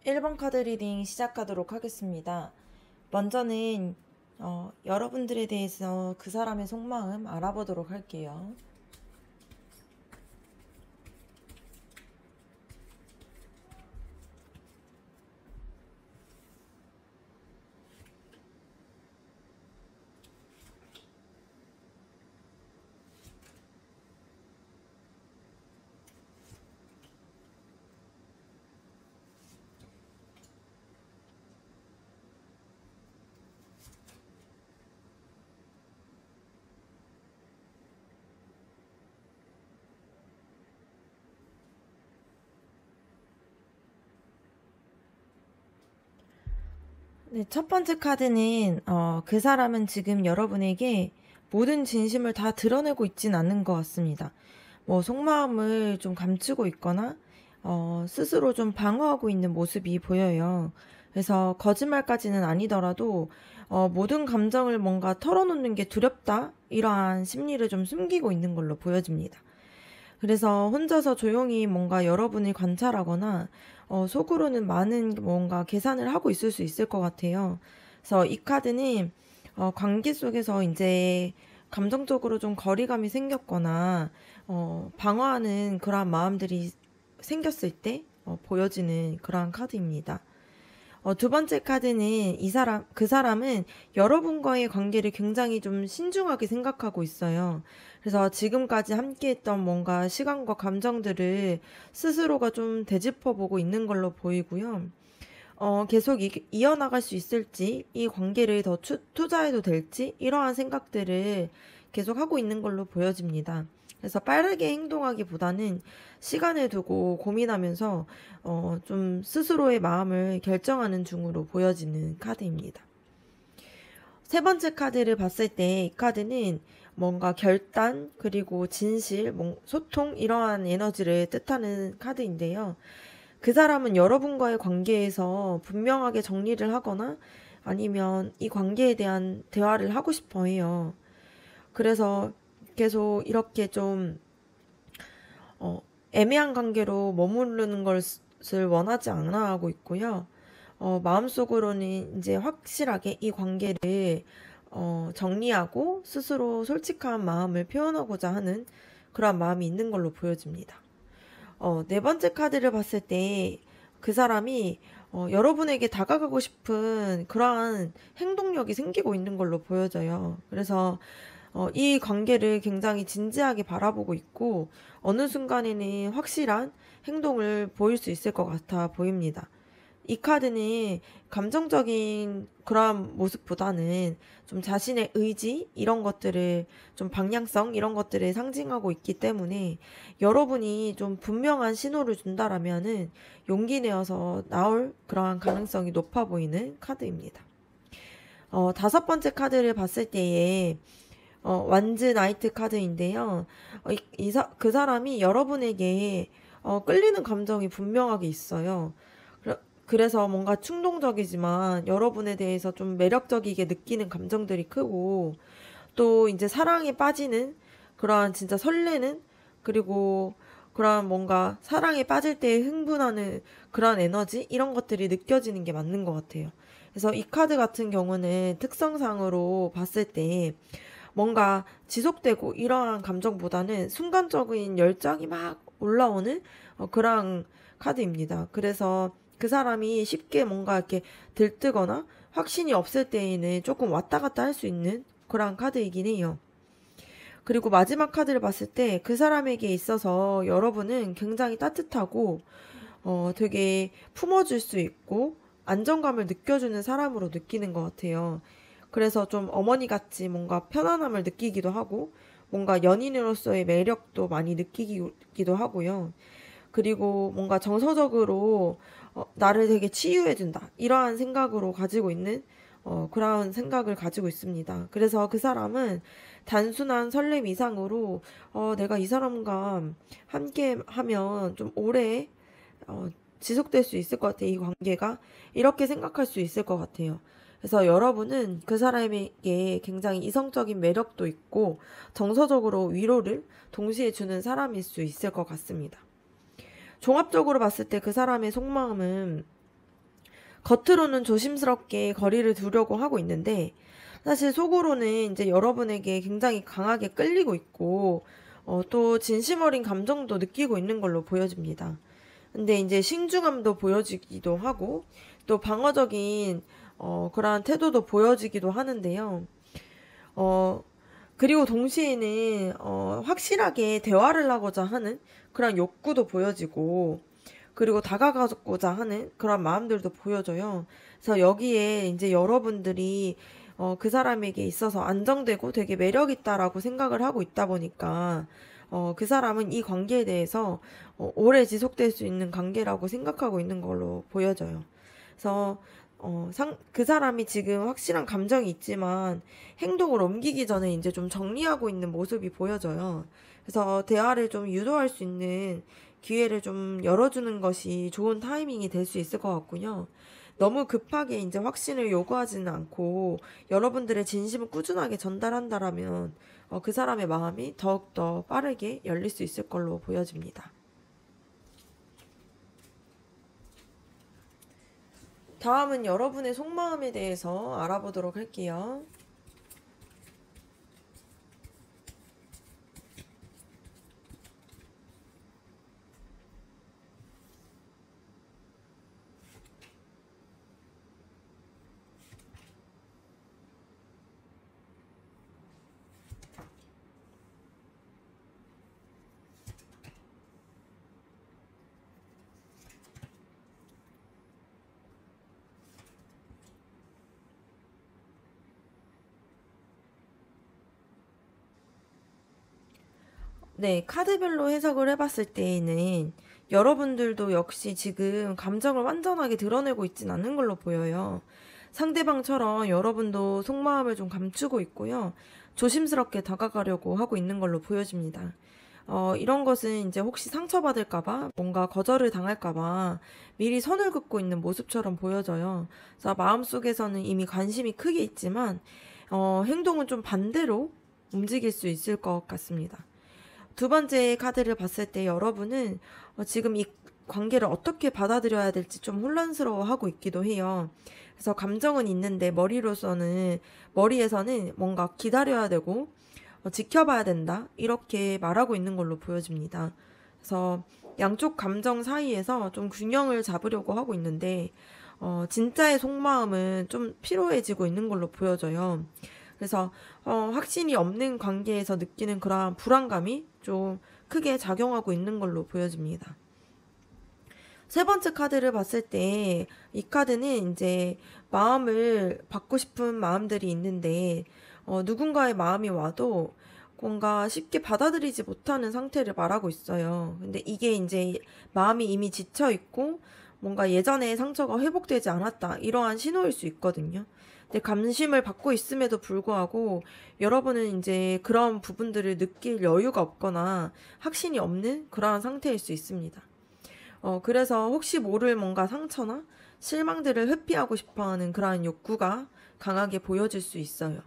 1번 카드 리딩 시작하도록 하겠습니다. 먼저는 여러분들에 대해서 그 사람의 속마음 알아보도록 할게요. 네, 첫 번째 카드는 그 사람은 지금 여러분에게 모든 진심을 다 드러내고 있진 않는 것 같습니다. 뭐 속마음을 좀 감추고 있거나 스스로 좀 방어하고 있는 모습이 보여요. 그래서 거짓말까지는 아니더라도 모든 감정을 뭔가 털어놓는 게 두렵다 이러한 심리를 좀 숨기고 있는 걸로 보여집니다. 그래서 혼자서 조용히 뭔가 여러분을 관찰하거나 속으로는 많은 뭔가 계산을 하고 있을 수 있을 것 같아요. 그래서 이 카드는 관계 속에서 이제 감정적으로 좀 거리감이 생겼거나 방어하는 그러한 마음들이 생겼을 때 보여지는 그러한 카드입니다. 두 번째 카드는 그 사람은 여러분과의 관계를 굉장히 좀 신중하게 생각하고 있어요. 그래서 지금까지 함께했던 뭔가 시간과 감정들을 스스로가 좀 되짚어보고 있는 걸로 보이고요. 계속 이어나갈 수 있을지, 이 관계를 더 투자해도 될지, 이러한 생각들을 계속 하고 있는 걸로 보여집니다. 그래서 빠르게 행동하기보다는 시간을 두고 고민하면서 좀 스스로의 마음을 결정하는 중으로 보여지는 카드입니다. 세 번째 카드를 봤을 때 이 카드는 뭔가 결단, 그리고 진실, 소통, 이러한 에너지를 뜻하는 카드인데요. 그 사람은 여러분과의 관계에서 분명하게 정리를 하거나 아니면 이 관계에 대한 대화를 하고 싶어 해요. 그래서 계속 이렇게 좀 애매한 관계로 머무르는 것을 원하지 않아 하고 있고요. 마음속으로는 이제 확실하게 이 관계를 정리하고 스스로 솔직한 마음을 표현하고자 하는 그런 마음이 있는 걸로 보여집니다. 네 번째 카드를 봤을 때 그 사람이 여러분에게 다가가고 싶은 그러한 행동력이 생기고 있는 걸로 보여져요. 그래서 이 관계를 굉장히 진지하게 바라보고 있고 어느 순간에는 확실한 행동을 보일 수 있을 것 같아 보입니다. 이 카드는 감정적인 그런 모습보다는 좀 자신의 의지 이런 것들을 좀 방향성 이런 것들을 상징하고 있기 때문에 여러분이 좀 분명한 신호를 준다라면은 용기 내어서 나올 그러한 가능성이 높아 보이는 카드입니다. 다섯 번째 카드를 봤을 때에 완즈 나이트 카드인데요. 그 사람이 여러분에게 끌리는 감정이 분명하게 있어요. 그래서 뭔가 충동적이지만 여러분에 대해서 좀 매력적이게 느끼는 감정들이 크고 또 이제 사랑에 빠지는 그러한 진짜 설레는 그리고 그러한 뭔가 사랑에 빠질 때 흥분하는 그런 에너지 이런 것들이 느껴지는 게 맞는 것 같아요. 그래서 이 카드 같은 경우는 특성상으로 봤을 때 뭔가 지속되고 이러한 감정보다는 순간적인 열정이 막 올라오는 그런 카드입니다. 그래서 그 사람이 쉽게 뭔가 이렇게 들뜨거나 확신이 없을 때에는 조금 왔다 갔다 할 수 있는 그런 카드이긴 해요. 그리고 마지막 카드를 봤을 때 그 사람에게 있어서 여러분은 굉장히 따뜻하고 되게 품어줄 수 있고 안정감을 느껴주는 사람으로 느끼는 것 같아요. 그래서 좀 어머니 같이 뭔가 편안함을 느끼기도 하고 뭔가 연인으로서의 매력도 많이 느끼기도 하고요. 그리고 뭔가 정서적으로 나를 되게 치유해준다. 이러한 생각으로 가지고 있는 그런 생각을 가지고 있습니다. 그래서 그 사람은 단순한 설렘 이상으로 내가 이 사람과 함께 하면 좀 오래 지속될 수 있을 것 같아. 이 관계가 이렇게 생각할 수 있을 것 같아요. 그래서 여러분은 그 사람에게 굉장히 이성적인 매력도 있고 정서적으로 위로를 동시에 주는 사람일 수 있을 것 같습니다. 종합적으로 봤을 때 그 사람의 속마음은 겉으로는 조심스럽게 거리를 두려고 하고 있는데 사실 속으로는 이제 여러분에게 굉장히 강하게 끌리고 있고 또 진심 어린 감정도 느끼고 있는 걸로 보여집니다. 근데 이제 신중함도 보여지기도 하고 또 방어적인 그러한 태도도 보여지기도 하는데요. 어, 그리고 동시에는 확실하게 대화를 하고자 하는 그런 욕구도 보여지고 그리고 다가가고자 하는 그런 마음들도 보여져요. 그래서 여기에 이제 여러분들이 그 사람에게 있어서 안정되고 되게 매력 있다라고 생각을 하고 있다 보니까 그 사람은 이 관계에 대해서 오래 지속될 수 있는 관계라고 생각하고 있는 걸로 보여져요. 그래서 그 사람이 지금 확실한 감정이 있지만 행동을 옮기기 전에 이제 좀 정리하고 있는 모습이 보여져요. 그래서 대화를 좀 유도할 수 있는 기회를 좀 열어주는 것이 좋은 타이밍이 될 수 있을 것 같고요. 너무 급하게 이제 확신을 요구하지는 않고 여러분들의 진심을 꾸준하게 전달한다라면 그 사람의 마음이 더욱더 빠르게 열릴 수 있을 걸로 보여집니다. 다음은 여러분의 속마음에 대해서 알아보도록 할게요. 네, 카드별로 해석을 해봤을 때에는 여러분들도 역시 지금 감정을 완전하게 드러내고 있진 않는 걸로 보여요. 상대방처럼 여러분도 속마음을 좀 감추고 있고요. 조심스럽게 다가가려고 하고 있는 걸로 보여집니다. 이런 것은 이제 혹시 상처받을까봐, 뭔가 거절을 당할까봐 미리 선을 긋고 있는 모습처럼 보여져요. 그래서 마음속에서는 이미 관심이 크게 있지만, 행동은 좀 반대로 움직일 수 있을 것 같습니다. 두 번째 카드를 봤을 때 여러분은 지금 이 관계를 어떻게 받아들여야 될지 좀 혼란스러워하고 있기도 해요. 그래서 감정은 있는데 머리에서는 뭔가 기다려야 되고 지켜봐야 된다 이렇게 말하고 있는 걸로 보여집니다. 그래서 양쪽 감정 사이에서 좀 균형을 잡으려고 하고 있는데 진짜의 속마음은 좀 피로해지고 있는 걸로 보여져요. 그래서 확신이 없는 관계에서 느끼는 그러한 불안감이 좀 크게 작용하고 있는 걸로 보여집니다. 세 번째 카드를 봤을 때 이 카드는 이제 마음을 받고 싶은 마음들이 있는데 누군가의 마음이 와도 뭔가 쉽게 받아들이지 못하는 상태를 말하고 있어요. 근데 이게 이제 마음이 이미 지쳐 있고 뭔가 예전에 상처가 회복되지 않았다 이러한 신호일 수 있거든요. 근데 감심을 받고 있음에도 불구하고 여러분은 이제 그런 부분들을 느낄 여유가 없거나 확신이 없는 그러한 상태일 수 있습니다. 그래서 혹시 모를 뭔가 상처나 실망들을 회피하고 싶어하는 그러한 욕구가 강하게 보여질 수 있어요.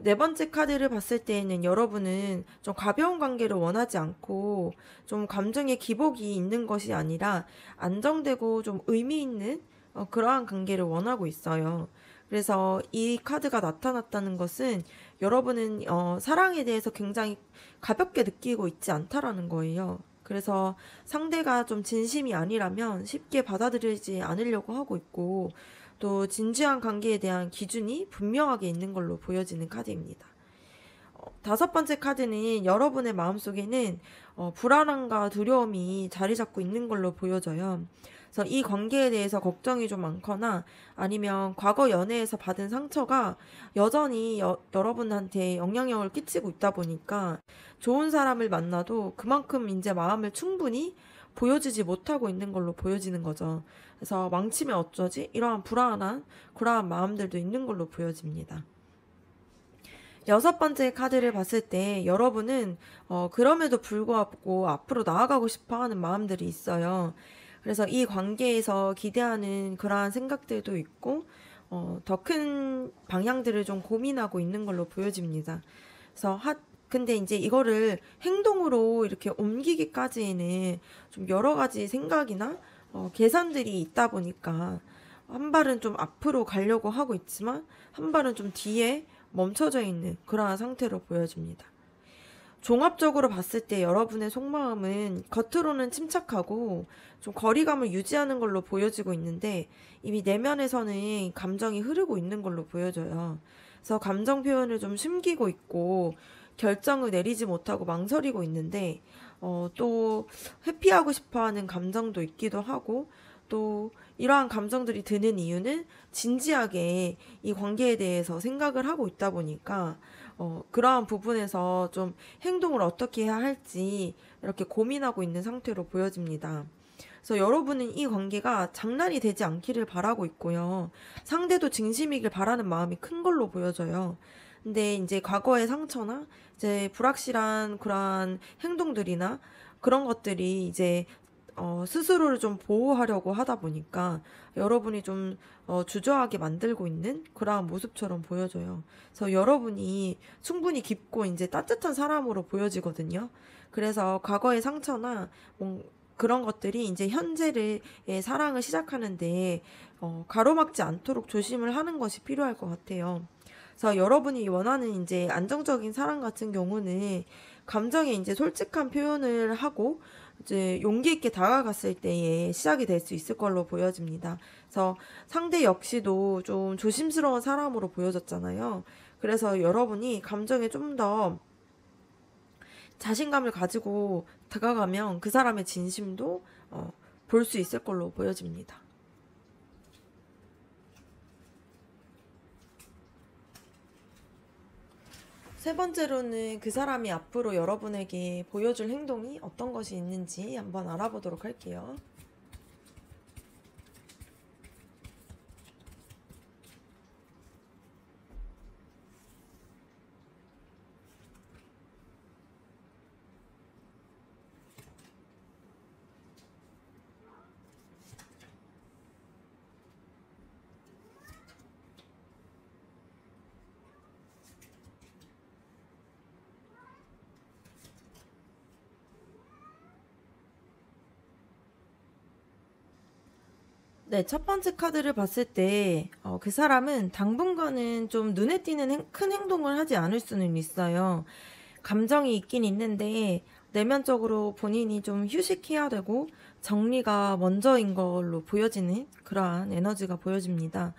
네 번째 카드를 봤을 때에는 여러분은 좀 가벼운 관계를 원하지 않고 좀 감정의 기복이 있는 것이 아니라 안정되고 좀 의미 있는 그러한 관계를 원하고 있어요. 그래서 이 카드가 나타났다는 것은 여러분은 사랑에 대해서 굉장히 가볍게 느끼고 있지 않다라는 거예요. 그래서 상대가 좀 진심이 아니라면 쉽게 받아들이지 않으려고 하고 있고 또 진지한 관계에 대한 기준이 분명하게 있는 걸로 보여지는 카드입니다. 다섯 번째 카드는 여러분의 마음속에는 불안함과 두려움이 자리 잡고 있는 걸로 보여져요. 그래서 이 관계에 대해서 걱정이 좀 많거나 아니면 과거 연애에서 받은 상처가 여전히 여러분한테 영향력을 끼치고 있다 보니까 좋은 사람을 만나도 그만큼 이제 마음을 충분히 보여주지 못하고 있는 걸로 보여지는 거죠. 그래서 망치면 어쩌지? 이러한 불안한 그러한 마음들도 있는 걸로 보여집니다. 여섯 번째 카드를 봤을 때 여러분은 그럼에도 불구하고 앞으로 나아가고 싶어 하는 마음들이 있어요. 그래서 이 관계에서 기대하는 그러한 생각들도 있고 더 큰 방향들을 좀 고민하고 있는 걸로 보여집니다. 그래서 근데 이제 이거를 행동으로 이렇게 옮기기까지에는 좀 여러 가지 생각이나 계산들이 있다 보니까 한 발은 좀 앞으로 가려고 하고 있지만 한 발은 좀 뒤에 멈춰져 있는 그러한 상태로 보여집니다. 종합적으로 봤을 때 여러분의 속마음은 겉으로는 침착하고 좀 거리감을 유지하는 걸로 보여지고 있는데 이미 내면에서는 감정이 흐르고 있는 걸로 보여져요. 그래서 감정 표현을 좀 숨기고 있고 결정을 내리지 못하고 망설이고 있는데 또 회피하고 싶어하는 감정도 있기도 하고 또 이러한 감정들이 드는 이유는 진지하게 이 관계에 대해서 생각을 하고 있다 보니까 그러한 부분에서 좀 행동을 어떻게 해야 할지 이렇게 고민하고 있는 상태로 보여집니다. 그래서 여러분은 이 관계가 장난이 되지 않기를 바라고 있고요. 상대도 진심이길 바라는 마음이 큰 걸로 보여져요. 근데 이제 과거의 상처나 이제 불확실한 그러한 행동들이나 그런 것들이 이제 스스로를 좀 보호하려고 하다 보니까 여러분이 좀 주저하게 만들고 있는 그러한 모습처럼 보여져요. 그래서 여러분이 충분히 깊고 이제 따뜻한 사람으로 보여지거든요. 그래서 과거의 상처나 그런 것들이 이제 현재의 사랑을 시작하는데 가로막지 않도록 조심을 하는 것이 필요할 것 같아요. 그래서 여러분이 원하는 이제 안정적인 사랑 같은 경우는 감정에 이제 솔직한 표현을 하고 이제 용기 있게 다가갔을 때에 시작이 될 수 있을 걸로 보여집니다. 그래서 상대 역시도 좀 조심스러운 사람으로 보여졌잖아요. 그래서 여러분이 감정에 좀 더 자신감을 가지고 다가가면 그 사람의 진심도 볼 수 있을 걸로 보여집니다. 세 번째로는 그 사람이 앞으로 여러분에게 보여줄 행동이 어떤 것이 있는지 한번 알아보도록 할게요. 네, 첫 번째 카드를 봤을 때, 그 사람은 당분간은 좀 눈에 띄는 큰 행동을 하지 않을 수는 있어요. 감정이 있긴 있는데, 내면적으로 본인이 좀 휴식해야 되고, 정리가 먼저인 걸로 보여지는 그러한 에너지가 보여집니다.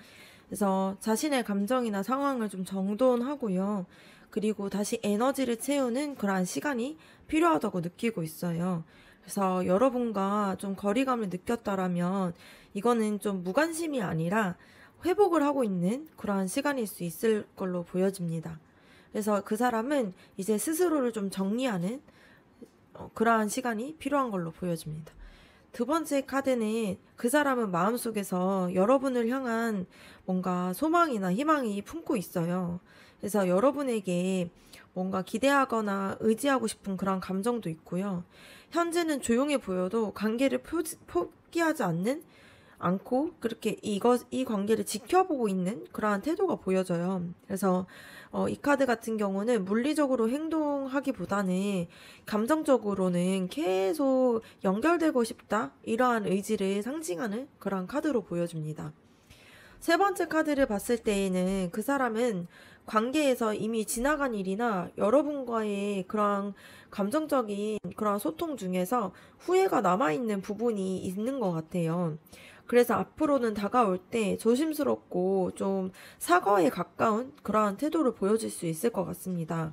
그래서 자신의 감정이나 상황을 좀 정돈하고요. 그리고 다시 에너지를 채우는 그러한 시간이 필요하다고 느끼고 있어요. 그래서 여러분과 좀 거리감을 느꼈다라면 이거는 좀 무관심이 아니라 회복을 하고 있는 그러한 시간일 수 있을 걸로 보여집니다. 그래서 그 사람은 이제 스스로를 좀 정리하는 그러한 시간이 필요한 걸로 보여집니다. 두 번째 카드는 그 사람은 마음속에서 여러분을 향한 뭔가 소망이나 희망이 품고 있어요. 그래서 여러분에게 뭔가 기대하거나 의지하고 싶은 그런 감정도 있고요. 현재는 조용해 보여도 관계를 포기하지 않고 그렇게 이 관계를 지켜보고 있는 그러한 태도가 보여져요. 그래서 이 카드 같은 경우는 물리적으로 행동하기보다는 감정적으로는 계속 연결되고 싶다 이러한 의지를 상징하는 그러한 카드로 보여줍니다. 세 번째 카드를 봤을 때에는 그 사람은 관계에서 이미 지나간 일이나 여러분과의 그런 감정적인 그런 소통 중에서 후회가 남아있는 부분이 있는 것 같아요. 그래서 앞으로는 다가올 때 조심스럽고 좀 사과에 가까운 그러한 태도를 보여줄 수 있을 것 같습니다.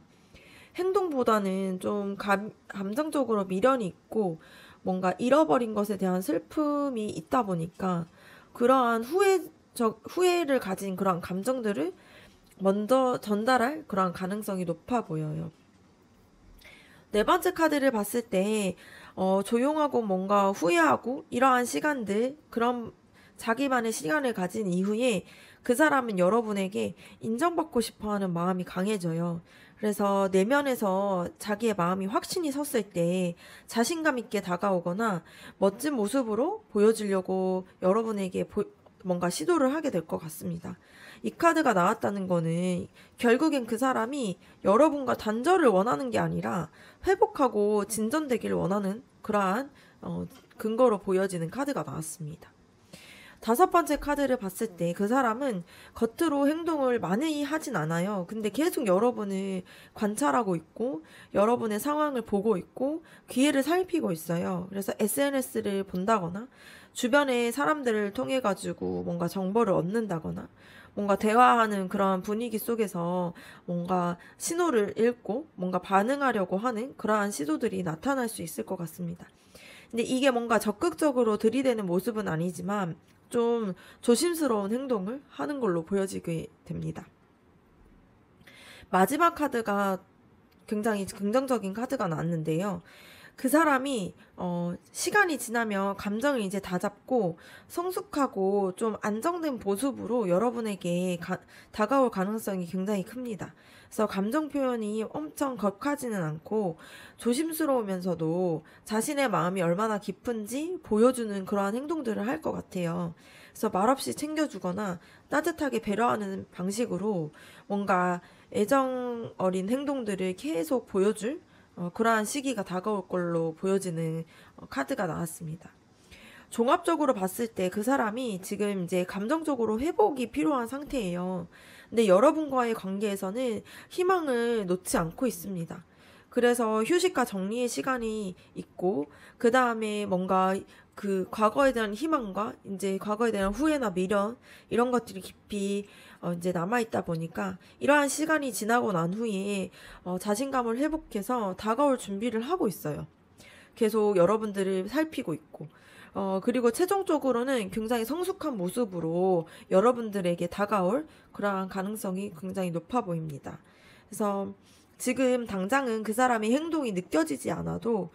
행동보다는 좀 감정적으로 미련이 있고 뭔가 잃어버린 것에 대한 슬픔이 있다 보니까 그러한 후회를 가진 그런 감정들을 먼저 전달할 그런 가능성이 높아 보여요. 네 번째 카드를 봤을 때 조용하고 뭔가 후회하고 이러한 시간들 그런 자기만의 시간을 가진 이후에 그 사람은 여러분에게 인정받고 싶어하는 마음이 강해져요. 그래서 내면에서 자기의 마음이 확신이 섰을 때 자신감 있게 다가오거나 멋진 모습으로 보여주려고 여러분에게 뭔가 시도를 하게 될 것 같습니다. 이 카드가 나왔다는 거는 결국엔 그 사람이 여러분과 단절을 원하는 게 아니라 회복하고 진전되기를 원하는 그러한 근거로 보여지는 카드가 나왔습니다. 다섯 번째 카드를 봤을 때 그 사람은 겉으로 행동을 많이 하진 않아요. 근데 계속 여러분을 관찰하고 있고 여러분의 상황을 보고 있고 기회를 살피고 있어요. 그래서 SNS를 본다거나 주변의 사람들을 통해 가지고 뭔가 정보를 얻는다거나 뭔가 대화하는 그런 분위기 속에서 뭔가 신호를 읽고 뭔가 반응하려고 하는 그러한 시도들이 나타날 수 있을 것 같습니다. 근데 이게 뭔가 적극적으로 들이대는 모습은 아니지만 좀 조심스러운 행동을 하는 걸로 보여지게 됩니다. 마지막 카드가 굉장히 긍정적인 카드가 나왔는데요. 그 사람이 시간이 지나면 감정을 이제 다잡고 성숙하고 좀 안정된 모습으로 여러분에게 다가올 가능성이 굉장히 큽니다. 그래서 감정 표현이 엄청 격하지는 않고 조심스러우면서도 자신의 마음이 얼마나 깊은지 보여주는 그러한 행동들을 할 것 같아요. 그래서 말없이 챙겨주거나 따뜻하게 배려하는 방식으로 뭔가 애정 어린 행동들을 계속 보여줄 그러한 시기가 다가올 걸로 보여지는 카드가 나왔습니다. 종합적으로 봤을 때 그 사람이 지금 이제 감정적으로 회복이 필요한 상태예요. 근데 여러분과의 관계에서는 희망을 놓지 않고 있습니다. 그래서 휴식과 정리의 시간이 있고, 그 다음에 뭔가 그 과거에 대한 희망과 이제 과거에 대한 후회나 미련, 이런 것들이 깊이 이제 남아있다 보니까 이러한 시간이 지나고 난 후에 자신감을 회복해서 다가올 준비를 하고 있어요. 계속 여러분들을 살피고 있고, 그리고 최종적으로는 굉장히 성숙한 모습으로 여러분들에게 다가올 그러한 가능성이 굉장히 높아 보입니다. 그래서 지금 당장은 그 사람의 행동이 느껴지지 않아도,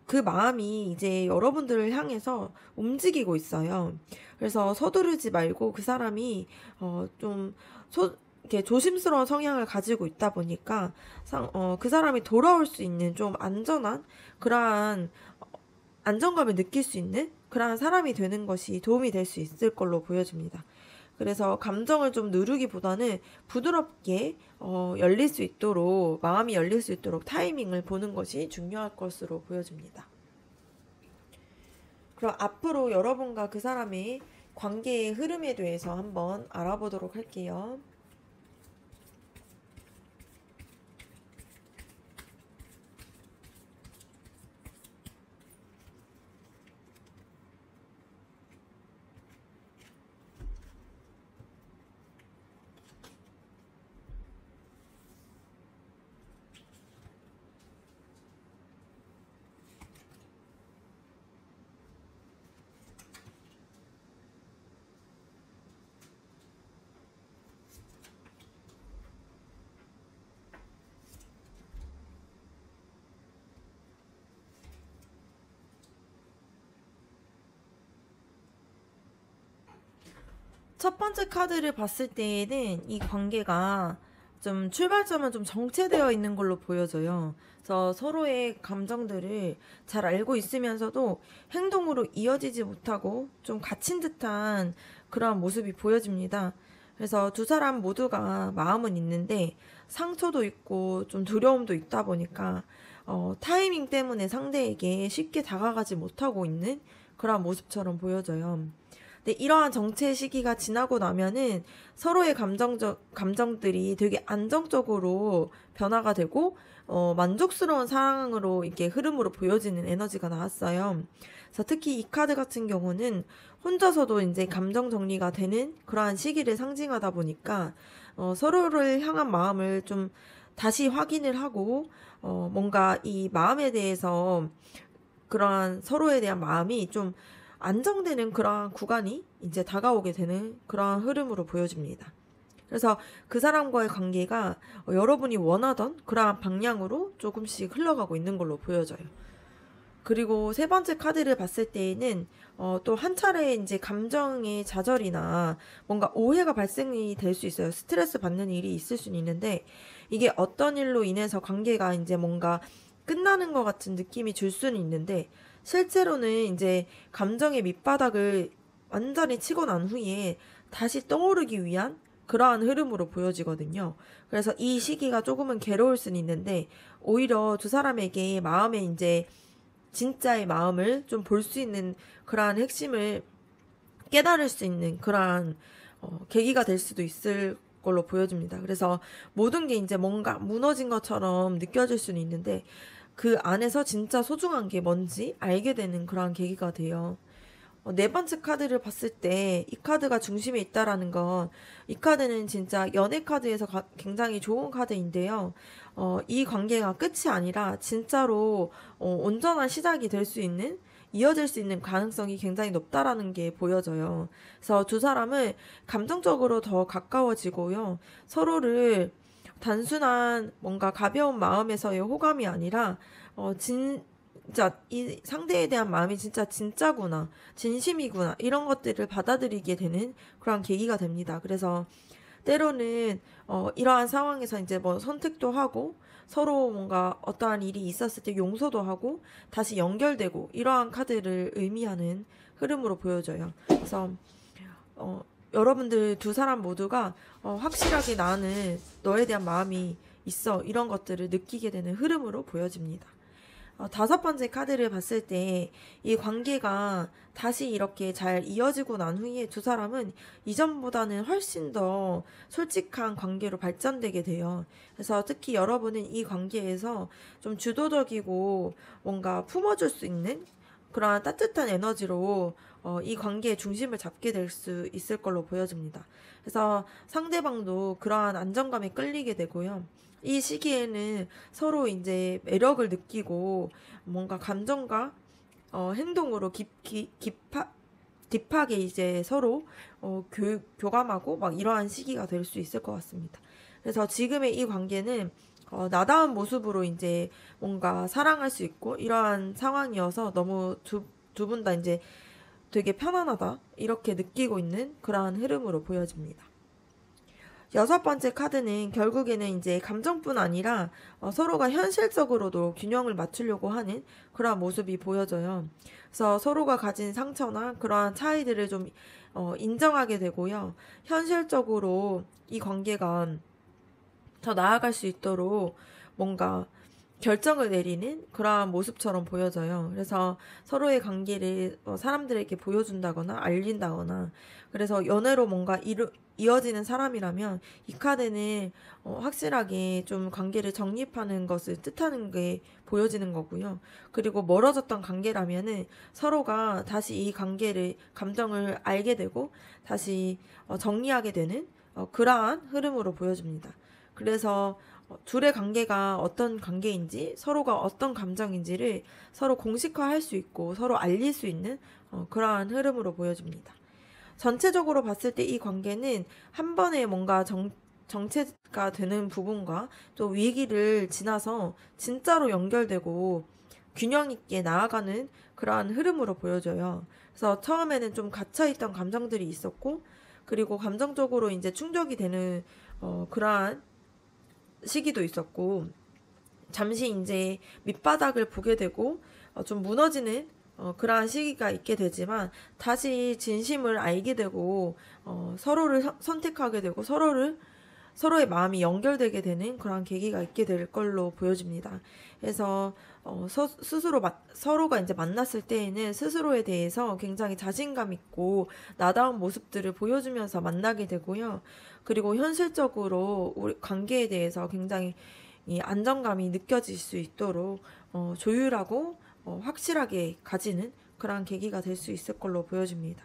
그 마음이 이제 여러분들을 향해서 움직이고 있어요. 그래서 서두르지 말고 그 사람이, 좀, 이렇게 조심스러운 성향을 가지고 있다 보니까, 그 사람이 돌아올 수 있는 좀 안전한, 그러한 안정감을 느낄 수 있는 그러한 사람이 되는 것이 도움이 될 수 있을 걸로 보여집니다. 그래서 감정을 좀 누르기보다는 부드럽게 열릴 수 있도록, 마음이 열릴 수 있도록 타이밍을 보는 것이 중요할 것으로 보여집니다. 그럼 앞으로 여러분과 그 사람의 관계의 흐름에 대해서 한번 알아보도록 할게요. 첫 번째 카드를 봤을 때에는 이 관계가 좀 출발점은 좀 정체되어 있는 걸로 보여져요. 그래서 서로의 감정들을 잘 알고 있으면서도 행동으로 이어지지 못하고 좀 갇힌 듯한 그런 모습이 보여집니다. 그래서 두 사람 모두가 마음은 있는데 상처도 있고 좀 두려움도 있다 보니까 타이밍 때문에 상대에게 쉽게 다가가지 못하고 있는 그런 모습처럼 보여져요. 근데 이러한 정체 시기가 지나고 나면은 서로의 감정들이 되게 안정적으로 변화가 되고, 만족스러운 상황으로 이렇게 흐름으로 보여지는 에너지가 나왔어요. 그래서 특히 이 카드 같은 경우는 혼자서도 이제 감정 정리가 되는 그러한 시기를 상징하다 보니까, 서로를 향한 마음을 좀 다시 확인을 하고, 뭔가 이 마음에 대해서 그러한 서로에 대한 마음이 좀 안정되는 그러한 구간이 이제 다가오게 되는 그러한 흐름으로 보여집니다. 그래서 그 사람과의 관계가 여러분이 원하던 그러한 방향으로 조금씩 흘러가고 있는 걸로 보여져요. 그리고 세 번째 카드를 봤을 때에는 또 한 차례 이제 감정의 좌절이나 뭔가 오해가 발생이 될 수 있어요. 스트레스 받는 일이 있을 수는 있는데 이게 어떤 일로 인해서 관계가 이제 뭔가 끝나는 것 같은 느낌이 줄 수는 있는데 실제로는 이제 감정의 밑바닥을 완전히 치고 난 후에 다시 떠오르기 위한 그러한 흐름으로 보여지거든요. 그래서 이 시기가 조금은 괴로울 수는 있는데 오히려 두 사람에게 마음의 이제 진짜의 마음을 좀 볼 수 있는 그러한 핵심을 깨달을 수 있는 그러한 계기가 될 수도 있을 걸로 보여집니다. 그래서 모든 게 이제 뭔가 무너진 것처럼 느껴질 수는 있는데 그 안에서 진짜 소중한 게 뭔지 알게 되는 그러한 계기가 돼요. 네 번째 카드를 봤을 때 이 카드가 중심에 있다라는 건 이 카드는 진짜 연애 카드에서 굉장히 좋은 카드인데요. 이 관계가 끝이 아니라 진짜로 온전한 시작이 될 수 있는 이어질 수 있는 가능성이 굉장히 높다라는 게 보여져요. 그래서 두 사람은 감정적으로 더 가까워지고요. 서로를 단순한 뭔가 가벼운 마음에서의 호감이 아니라 진짜 이 상대에 대한 마음이 진짜구나, 진심이구나, 이런 것들을 받아들이게 되는 그런 계기가 됩니다. 그래서 때로는 이러한 상황에서 이제 뭐 선택도 하고 서로 뭔가 어떠한 일이 있었을 때 용서도 하고 다시 연결되고 이러한 카드를 의미하는 흐름으로 보여져요. 그래서 여러분들 두 사람 모두가 확실하게 나는 너에 대한 마음이 있어, 이런 것들을 느끼게 되는 흐름으로 보여집니다. 다섯 번째 카드를 봤을 때 이 관계가 다시 이렇게 잘 이어지고 난 후에 두 사람은 이전보다는 훨씬 더 솔직한 관계로 발전되게 돼요. 그래서 특히 여러분은 이 관계에서 좀 주도적이고 뭔가 품어줄 수 있는 그런 따뜻한 에너지로 이 관계의 중심을 잡게 될 수 있을 걸로 보여집니다. 그래서 상대방도 그러한 안정감에 끌리게 되고요. 이 시기에는 서로 이제 매력을 느끼고 뭔가 감정과 행동으로 딥하게 이제 서로 교감하고 막 이러한 시기가 될 수 있을 것 같습니다. 그래서 지금의 이 관계는 나다운 모습으로 이제 뭔가 사랑할 수 있고 이러한 상황이어서 너무 두 분 다 이제 되게 편안하다 이렇게 느끼고 있는 그러한 흐름으로 보여집니다. 여섯 번째 카드는 결국에는 이제 감정뿐 아니라 서로가 현실적으로도 균형을 맞추려고 하는 그러한 모습이 보여져요. 그래서 서로가 가진 상처나 그러한 차이들을 좀 인정하게 되고요. 현실적으로 이 관계가 더 나아갈 수 있도록 뭔가 결정을 내리는 그러한 모습처럼 보여져요. 그래서 서로의 관계를 사람들에게 보여준다거나 알린다거나, 그래서 연애로 뭔가 이어지는 사람이라면 이 카드는 확실하게 좀 관계를 정립하는 것을 뜻하는 게 보여지는 거고요. 그리고 멀어졌던 관계라면은 서로가 다시 이 관계를 감정을 알게 되고 다시 정리하게 되는 그러한 흐름으로 보여집니다. 그래서 둘의 관계가 어떤 관계인지, 서로가 어떤 감정인지를 서로 공식화할 수 있고 서로 알릴 수 있는 그러한 흐름으로 보여집니다. 전체적으로 봤을 때 이 관계는 한 번에 뭔가 정체가 되는 부분과 또 위기를 지나서 진짜로 연결되고 균형 있게 나아가는 그러한 흐름으로 보여져요. 그래서 처음에는 좀 갇혀있던 감정들이 있었고, 그리고 감정적으로 이제 충족이 되는 그러한 시기도 있었고, 잠시 이제 밑바닥을 보게 되고 좀 무너지는 그러한 시기가 있게 되지만 다시 진심을 알게 되고 서로를 선택하게 되고 서로의 마음이 연결되게 되는 그런 계기가 있게 될 걸로 보여집니다. 그래서 서로가 이제 만났을 때에는 스스로에 대해서 굉장히 자신감 있고 나다운 모습들을 보여주면서 만나게 되고요. 그리고 현실적으로 우리 관계에 대해서 굉장히 이 안정감이 느껴질 수 있도록 조율하고 확실하게 가지는 그런 계기가 될 수 있을 걸로 보여집니다.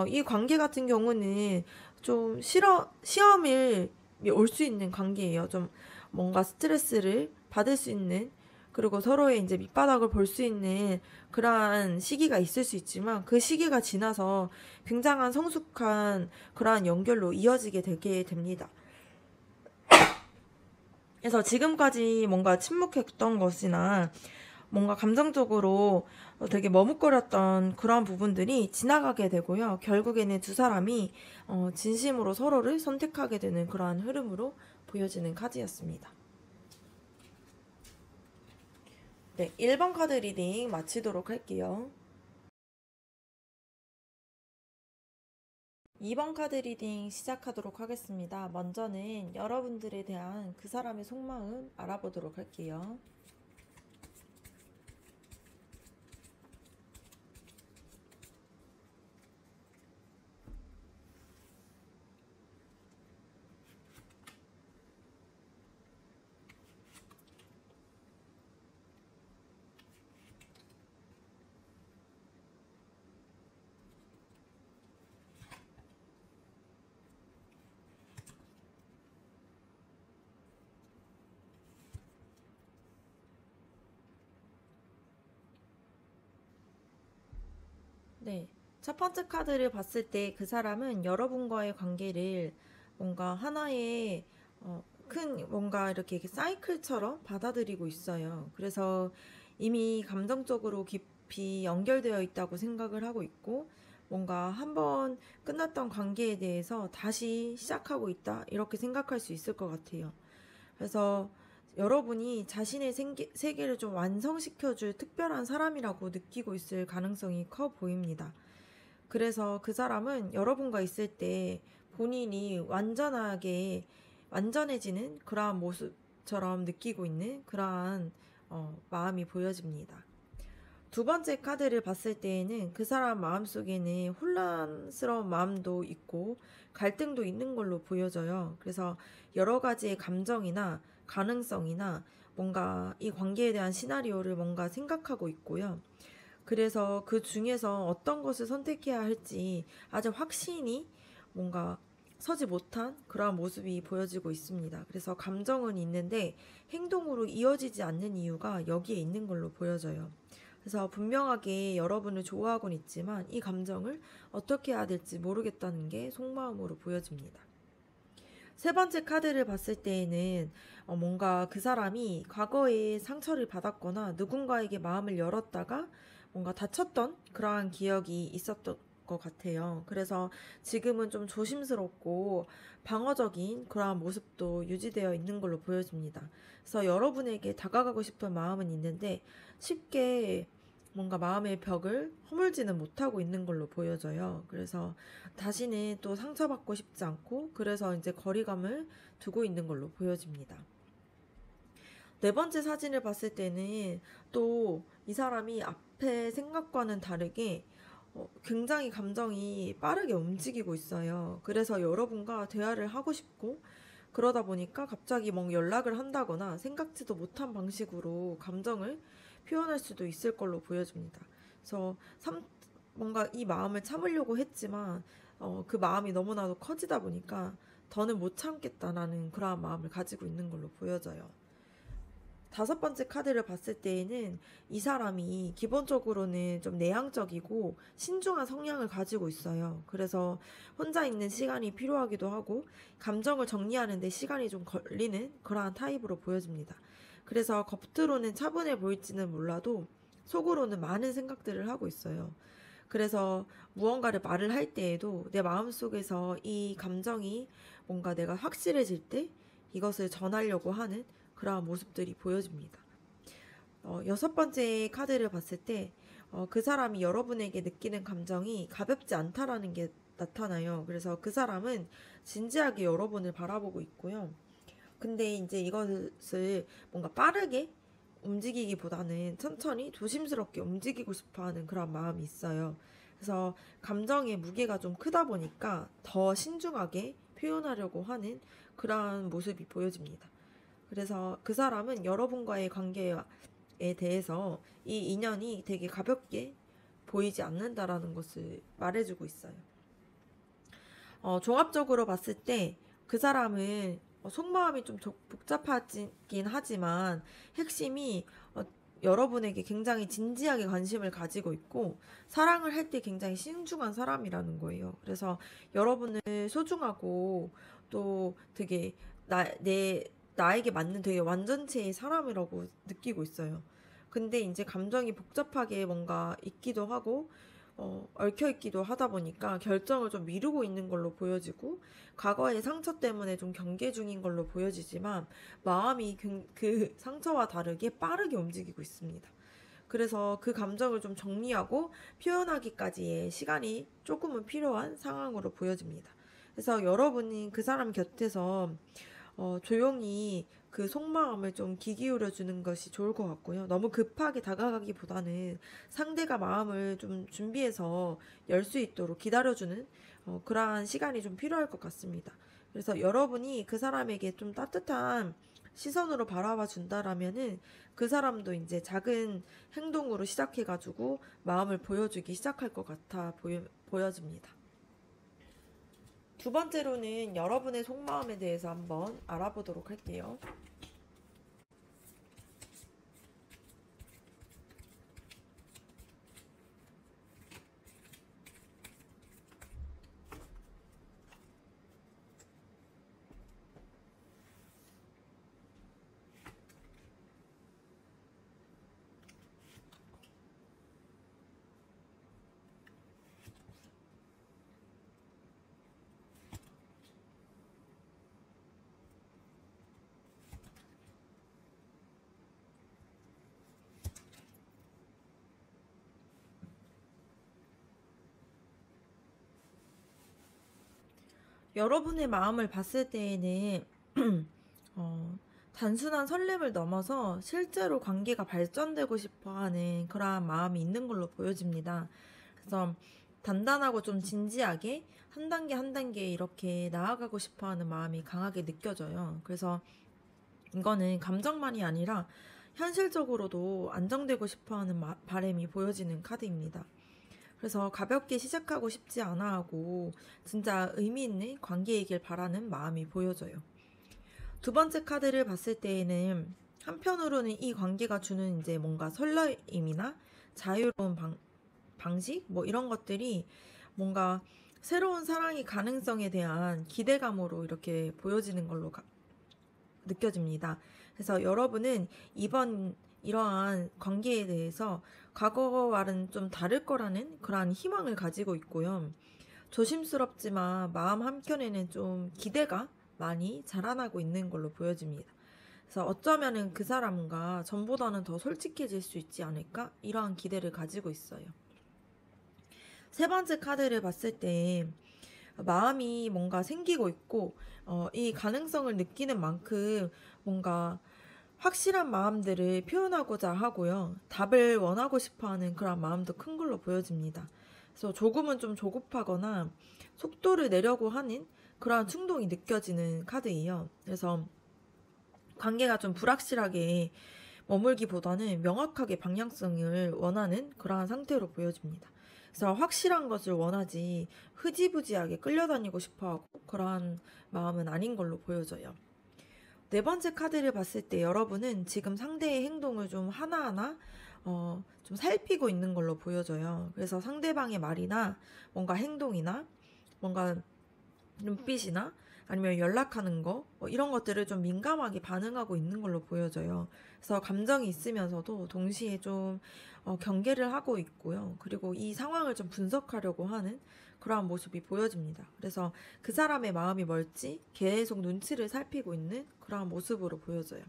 이 관계 같은 경우는 좀 시험을 올 수 있는 관계예요. 좀 뭔가 스트레스를 받을 수 있는, 그리고 서로의 이제 밑바닥을 볼 수 있는 그러한 시기가 있을 수 있지만 그 시기가 지나서 굉장한 성숙한 그러한 연결로 이어지게 되게 됩니다. 그래서 지금까지 뭔가 침묵했던 것이나 뭔가 감정적으로 되게 머뭇거렸던 그런 부분들이 지나가게 되고요. 결국에는 두 사람이 진심으로 서로를 선택하게 되는 그러한 흐름으로 보여지는 카드였습니다. 네, 1번 카드 리딩 마치도록 할게요. 2번 카드 리딩 시작하도록 하겠습니다. 먼저는 여러분들에 대한 그 사람의 속마음 알아보도록 할게요. 네. 첫 번째 카드를 봤을 때 그 사람은 여러분과의 관계를 뭔가 하나의 큰 뭔가 이렇게 사이클처럼 받아들이고 있어요. 그래서 이미 감정적으로 깊이 연결되어 있다고 생각을 하고 있고, 뭔가 한번 끝났던 관계에 대해서 다시 시작하고 있다, 이렇게 생각할 수 있을 것 같아요. 그래서 여러분이 자신의 세계를 좀 완성시켜줄 특별한 사람이라고 느끼고 있을 가능성이 커 보입니다. 그래서 그 사람은 여러분과 있을 때 본인이 완전해지는 그러한 모습처럼 느끼고 있는 그러한 마음이 보여집니다. 두 번째 카드를 봤을 때에는 그 사람 마음속에는 혼란스러운 마음도 있고 갈등도 있는 걸로 보여져요. 그래서 여러 가지의 감정이나 가능성이나 뭔가 이 관계에 대한 시나리오를 뭔가 생각하고 있고요. 그래서 그 중에서 어떤 것을 선택해야 할지 아직 확신이 뭔가 서지 못한 그러한 모습이 보여지고 있습니다. 그래서 감정은 있는데 행동으로 이어지지 않는 이유가 여기에 있는 걸로 보여져요. 그래서 분명하게 여러분을 좋아하곤 있지만 이 감정을 어떻게 해야 될지 모르겠다는 게 속마음으로 보여집니다. 세 번째 카드를 봤을 때에는 뭔가 그 사람이 과거에 상처를 받았거나 누군가에게 마음을 열었다가 뭔가 다쳤던 그러한 기억이 있었던 것 같아요. 그래서 지금은 좀 조심스럽고 방어적인 그러한 모습도 유지되어 있는 걸로 보여집니다. 그래서 여러분에게 다가가고 싶은 마음은 있는데 쉽게 뭔가 마음의 벽을 허물지는 못하고 있는 걸로 보여져요. 그래서 다시는 또 상처받고 싶지 않고 그래서 이제 거리감을 두고 있는 걸로 보여집니다. 네 번째 사진을 봤을 때는 또 이 사람이 앞에 생각과는 다르게 굉장히 감정이 빠르게 움직이고 있어요. 그래서 여러분과 대화를 하고 싶고 그러다 보니까 갑자기 뭐 연락을 한다거나 생각지도 못한 방식으로 감정을 표현할 수도 있을 걸로 보여집니다. 그래서 뭔가 이 마음을 참으려고 했지만 그 마음이 너무나도 커지다 보니까 더는 못 참겠다라는 그러한 마음을 가지고 있는 걸로 보여져요. 다섯 번째 카드를 봤을 때에는 이 사람이 기본적으로는 좀 내향적이고 신중한 성향을 가지고 있어요. 그래서 혼자 있는 시간이 필요하기도 하고 감정을 정리하는 데 시간이 좀 걸리는 그러한 타입으로 보여집니다. 그래서 겉으로는 차분해 보일지는 몰라도 속으로는 많은 생각들을 하고 있어요. 그래서 무언가를 말을 할 때에도 내 마음속에서 이 감정이 뭔가 내가 확실해질 때 이것을 전하려고 하는 그러한 모습들이 보여집니다. 여섯 번째 카드를 봤을 때, 그 사람이 여러분에게 느끼는 감정이 가볍지 않다라는 게 나타나요. 그래서 그 사람은 진지하게 여러분을 바라보고 있고요. 근데 이제 이것을 뭔가 빠르게 움직이기보다는 천천히 조심스럽게 움직이고 싶어 하는 그런 마음이 있어요. 그래서 감정의 무게가 좀 크다 보니까 더 신중하게 표현하려고 하는 그러한 모습이 보여집니다. 그래서 그 사람은 여러분과의 관계에 대해서 이 인연이 되게 가볍게 보이지 않는다라는 것을 말해주고 있어요. 종합적으로 봤을 때 그 사람은 속마음이 좀 복잡하긴 하지만 핵심이 여러분에게 굉장히 진지하게 관심을 가지고 있고 사랑을 할 때 굉장히 신중한 사람이라는 거예요. 그래서 여러분을 소중하고 또 되게 나에게 맞는 되게 완전체의 사람이라고 느끼고 있어요. 근데 이제 감정이 복잡하게 뭔가 있기도 하고 얽혀있기도 하다 보니까 결정을 좀 미루고 있는 걸로 보여지고 과거의 상처 때문에 좀 경계 중인 걸로 보여지지만 마음이 그 상처와 다르게 빠르게 움직이고 있습니다. 그래서 그 감정을 좀 정리하고 표현하기까지의 시간이 조금은 필요한 상황으로 보여집니다. 그래서 여러분이 그 사람 곁에서 조용히 그 속마음을 좀 귀 기울여 주는 것이 좋을 것 같고요. 너무 급하게 다가가기보다는 상대가 마음을 좀 준비해서 열 수 있도록 기다려주는 그러한 시간이 좀 필요할 것 같습니다. 그래서 여러분이 그 사람에게 좀 따뜻한 시선으로 바라봐 준다라면은 그 사람도 이제 작은 행동으로 시작해가지고 마음을 보여주기 시작할 것 같아 보여집니다. 두 번째로는 여러분의 속마음에 대해서 한번 알아보도록 할게요. 여러분의 마음을 봤을 때에는 단순한 설렘을 넘어서 실제로 관계가 발전되고 싶어 하는 그러한 마음이 있는 걸로 보여집니다. 그래서 단단하고 좀 진지하게 한 단계 한 단계 이렇게 나아가고 싶어 하는 마음이 강하게 느껴져요. 그래서 이거는 감정만이 아니라 현실적으로도 안정되고 싶어 하는 바람이 보여지는 카드입니다. 그래서 가볍게 시작하고 싶지 않아 하고 진짜 의미 있는 관계이길 바라는 마음이 보여져요. 두 번째 카드를 봤을 때에는 한편으로는 이 관계가 주는 이제 뭔가 설레임이나 자유로운 방식 뭐 이런 것들이 뭔가 새로운 사랑의 가능성에 대한 기대감으로 이렇게 보여지는 걸로 느껴집니다. 그래서 여러분은 이번 이러한 관계에 대해서 과거와는 좀 다를 거라는 그러한 희망을 가지고 있고요. 조심스럽지만 마음 한켠에는 좀 기대가 많이 자라나고 있는 걸로 보여집니다. 그래서 어쩌면은 그 사람과 전보다는 더 솔직해질 수 있지 않을까? 이러한 기대를 가지고 있어요. 세 번째 카드를 봤을 때 마음이 뭔가 생기고 있고 이 가능성을 느끼는 만큼 뭔가 확실한 마음들을 표현하고자 하고요. 답을 원하고 싶어하는 그런 마음도 큰 걸로 보여집니다. 그래서 조금은 좀 조급하거나 속도를 내려고 하는 그러한 충동이 느껴지는 카드예요. 그래서 관계가 좀 불확실하게 머물기보다는 명확하게 방향성을 원하는 그러한 상태로 보여집니다. 그래서 확실한 것을 원하지 흐지부지하게 끌려다니고 싶어하고 그러한 마음은 아닌 걸로 보여져요. 네 번째 카드를 봤을 때 여러분은 지금 상대의 행동을 좀 하나하나 좀 살피고 있는 걸로 보여져요. 그래서 상대방의 말이나 뭔가 행동이나 뭔가 눈빛이나 아니면 연락하는 거 이런 것들을 좀 민감하게 반응하고 있는 걸로 보여져요. 그래서 감정이 있으면서도 동시에 좀 경계를 하고 있고요. 그리고 이 상황을 좀 분석하려고 하는 그러한 모습이 보여집니다. 그래서 그 사람의 마음이 뭘지 계속 눈치를 살피고 있는 그러한 모습으로 보여져요.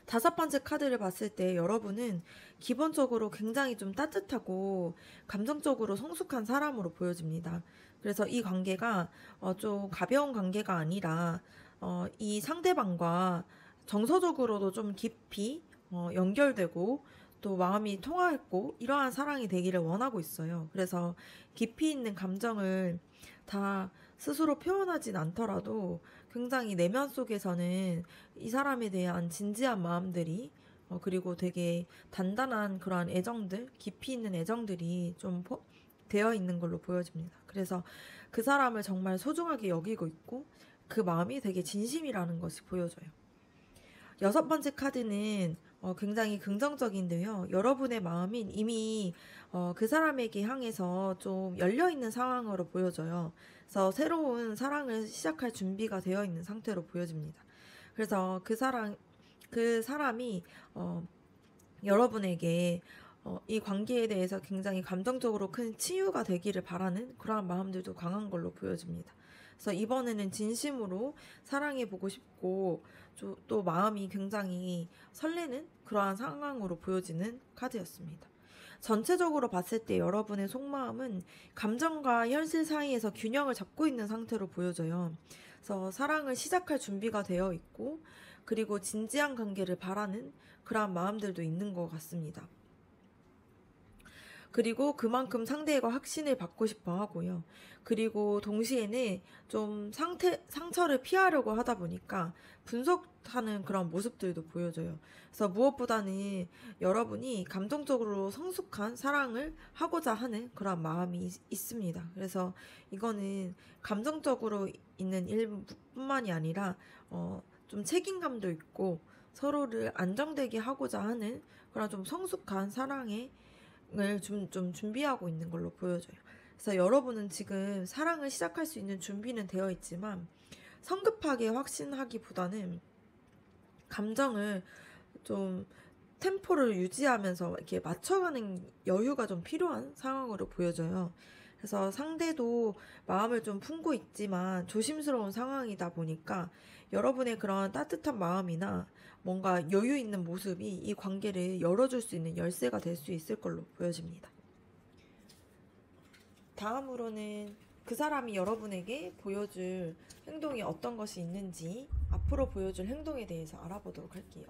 다섯 번째 카드를 봤을 때 여러분은 기본적으로 굉장히 좀 따뜻하고 감정적으로 성숙한 사람으로 보여집니다. 그래서 이 관계가 좀 가벼운 관계가 아니라 이 상대방과 정서적으로도 좀 깊이 연결되고 또 마음이 통하고 이러한 사랑이 되기를 원하고 있어요. 그래서 깊이 있는 감정을 다 스스로 표현하진 않더라도 굉장히 내면 속에서는 이 사람에 대한 진지한 마음들이 그리고 되게 단단한 그러한 애정들, 깊이 있는 애정들이 좀 되어 있는 걸로 보여집니다. 그래서 그 사람을 정말 소중하게 여기고 있고 그 마음이 되게 진심이라는 것이 보여져요. 여섯 번째 카드는 굉장히 긍정적인데요. 여러분의 마음이 이미 그 사람에게 향해서 좀 열려있는 상황으로 보여져요. 그래서 새로운 사랑을 시작할 준비가 되어 있는 상태로 보여집니다. 그래서 그 사람이 여러분에게 이 관계에 대해서 굉장히 감정적으로 큰 치유가 되기를 바라는 그러한 마음들도 강한 걸로 보여집니다. 그래서 이번에는 진심으로 사랑해보고 싶고 또 마음이 굉장히 설레는 그러한 상황으로 보여지는 카드였습니다. 전체적으로 봤을 때 여러분의 속마음은 감정과 현실 사이에서 균형을 잡고 있는 상태로 보여져요. 그래서 사랑을 시작할 준비가 되어 있고 그리고 진지한 관계를 바라는 그러한 마음들도 있는 것 같습니다. 그리고 그만큼 상대가 확신을 받고 싶어 하고요. 그리고 동시에는 좀 상처를 피하려고 하다 보니까 분석하는 그런 모습들도 보여져요. 그래서 무엇보다는 여러분이 감정적으로 성숙한 사랑을 하고자 하는 그런 마음이 있습니다. 그래서 이거는 감정적으로 있는 일뿐만이 아니라 좀 책임감도 있고 서로를 안정되게 하고자 하는 그런 좀 성숙한 사랑의 좀 준비하고 있는 걸로 보여져요. 그래서 여러분은 지금 사랑을 시작할 수 있는 준비는 되어 있지만 성급하게 확신하기보다는 감정을 좀 템포를 유지하면서 이렇게 맞춰가는 여유가 좀 필요한 상황으로 보여져요. 그래서 상대도 마음을 좀 품고 있지만 조심스러운 상황이다 보니까 여러분의 그런 따뜻한 마음이나 뭔가 여유 있는 모습이 이 관계를 열어줄 수 있는 열쇠가 될 수 있을 걸로 보여집니다. 다음으로는 그 사람이 여러분에게 보여줄 행동이 어떤 것이 있는지, 앞으로 보여줄 행동에 대해서 알아보도록 할게요.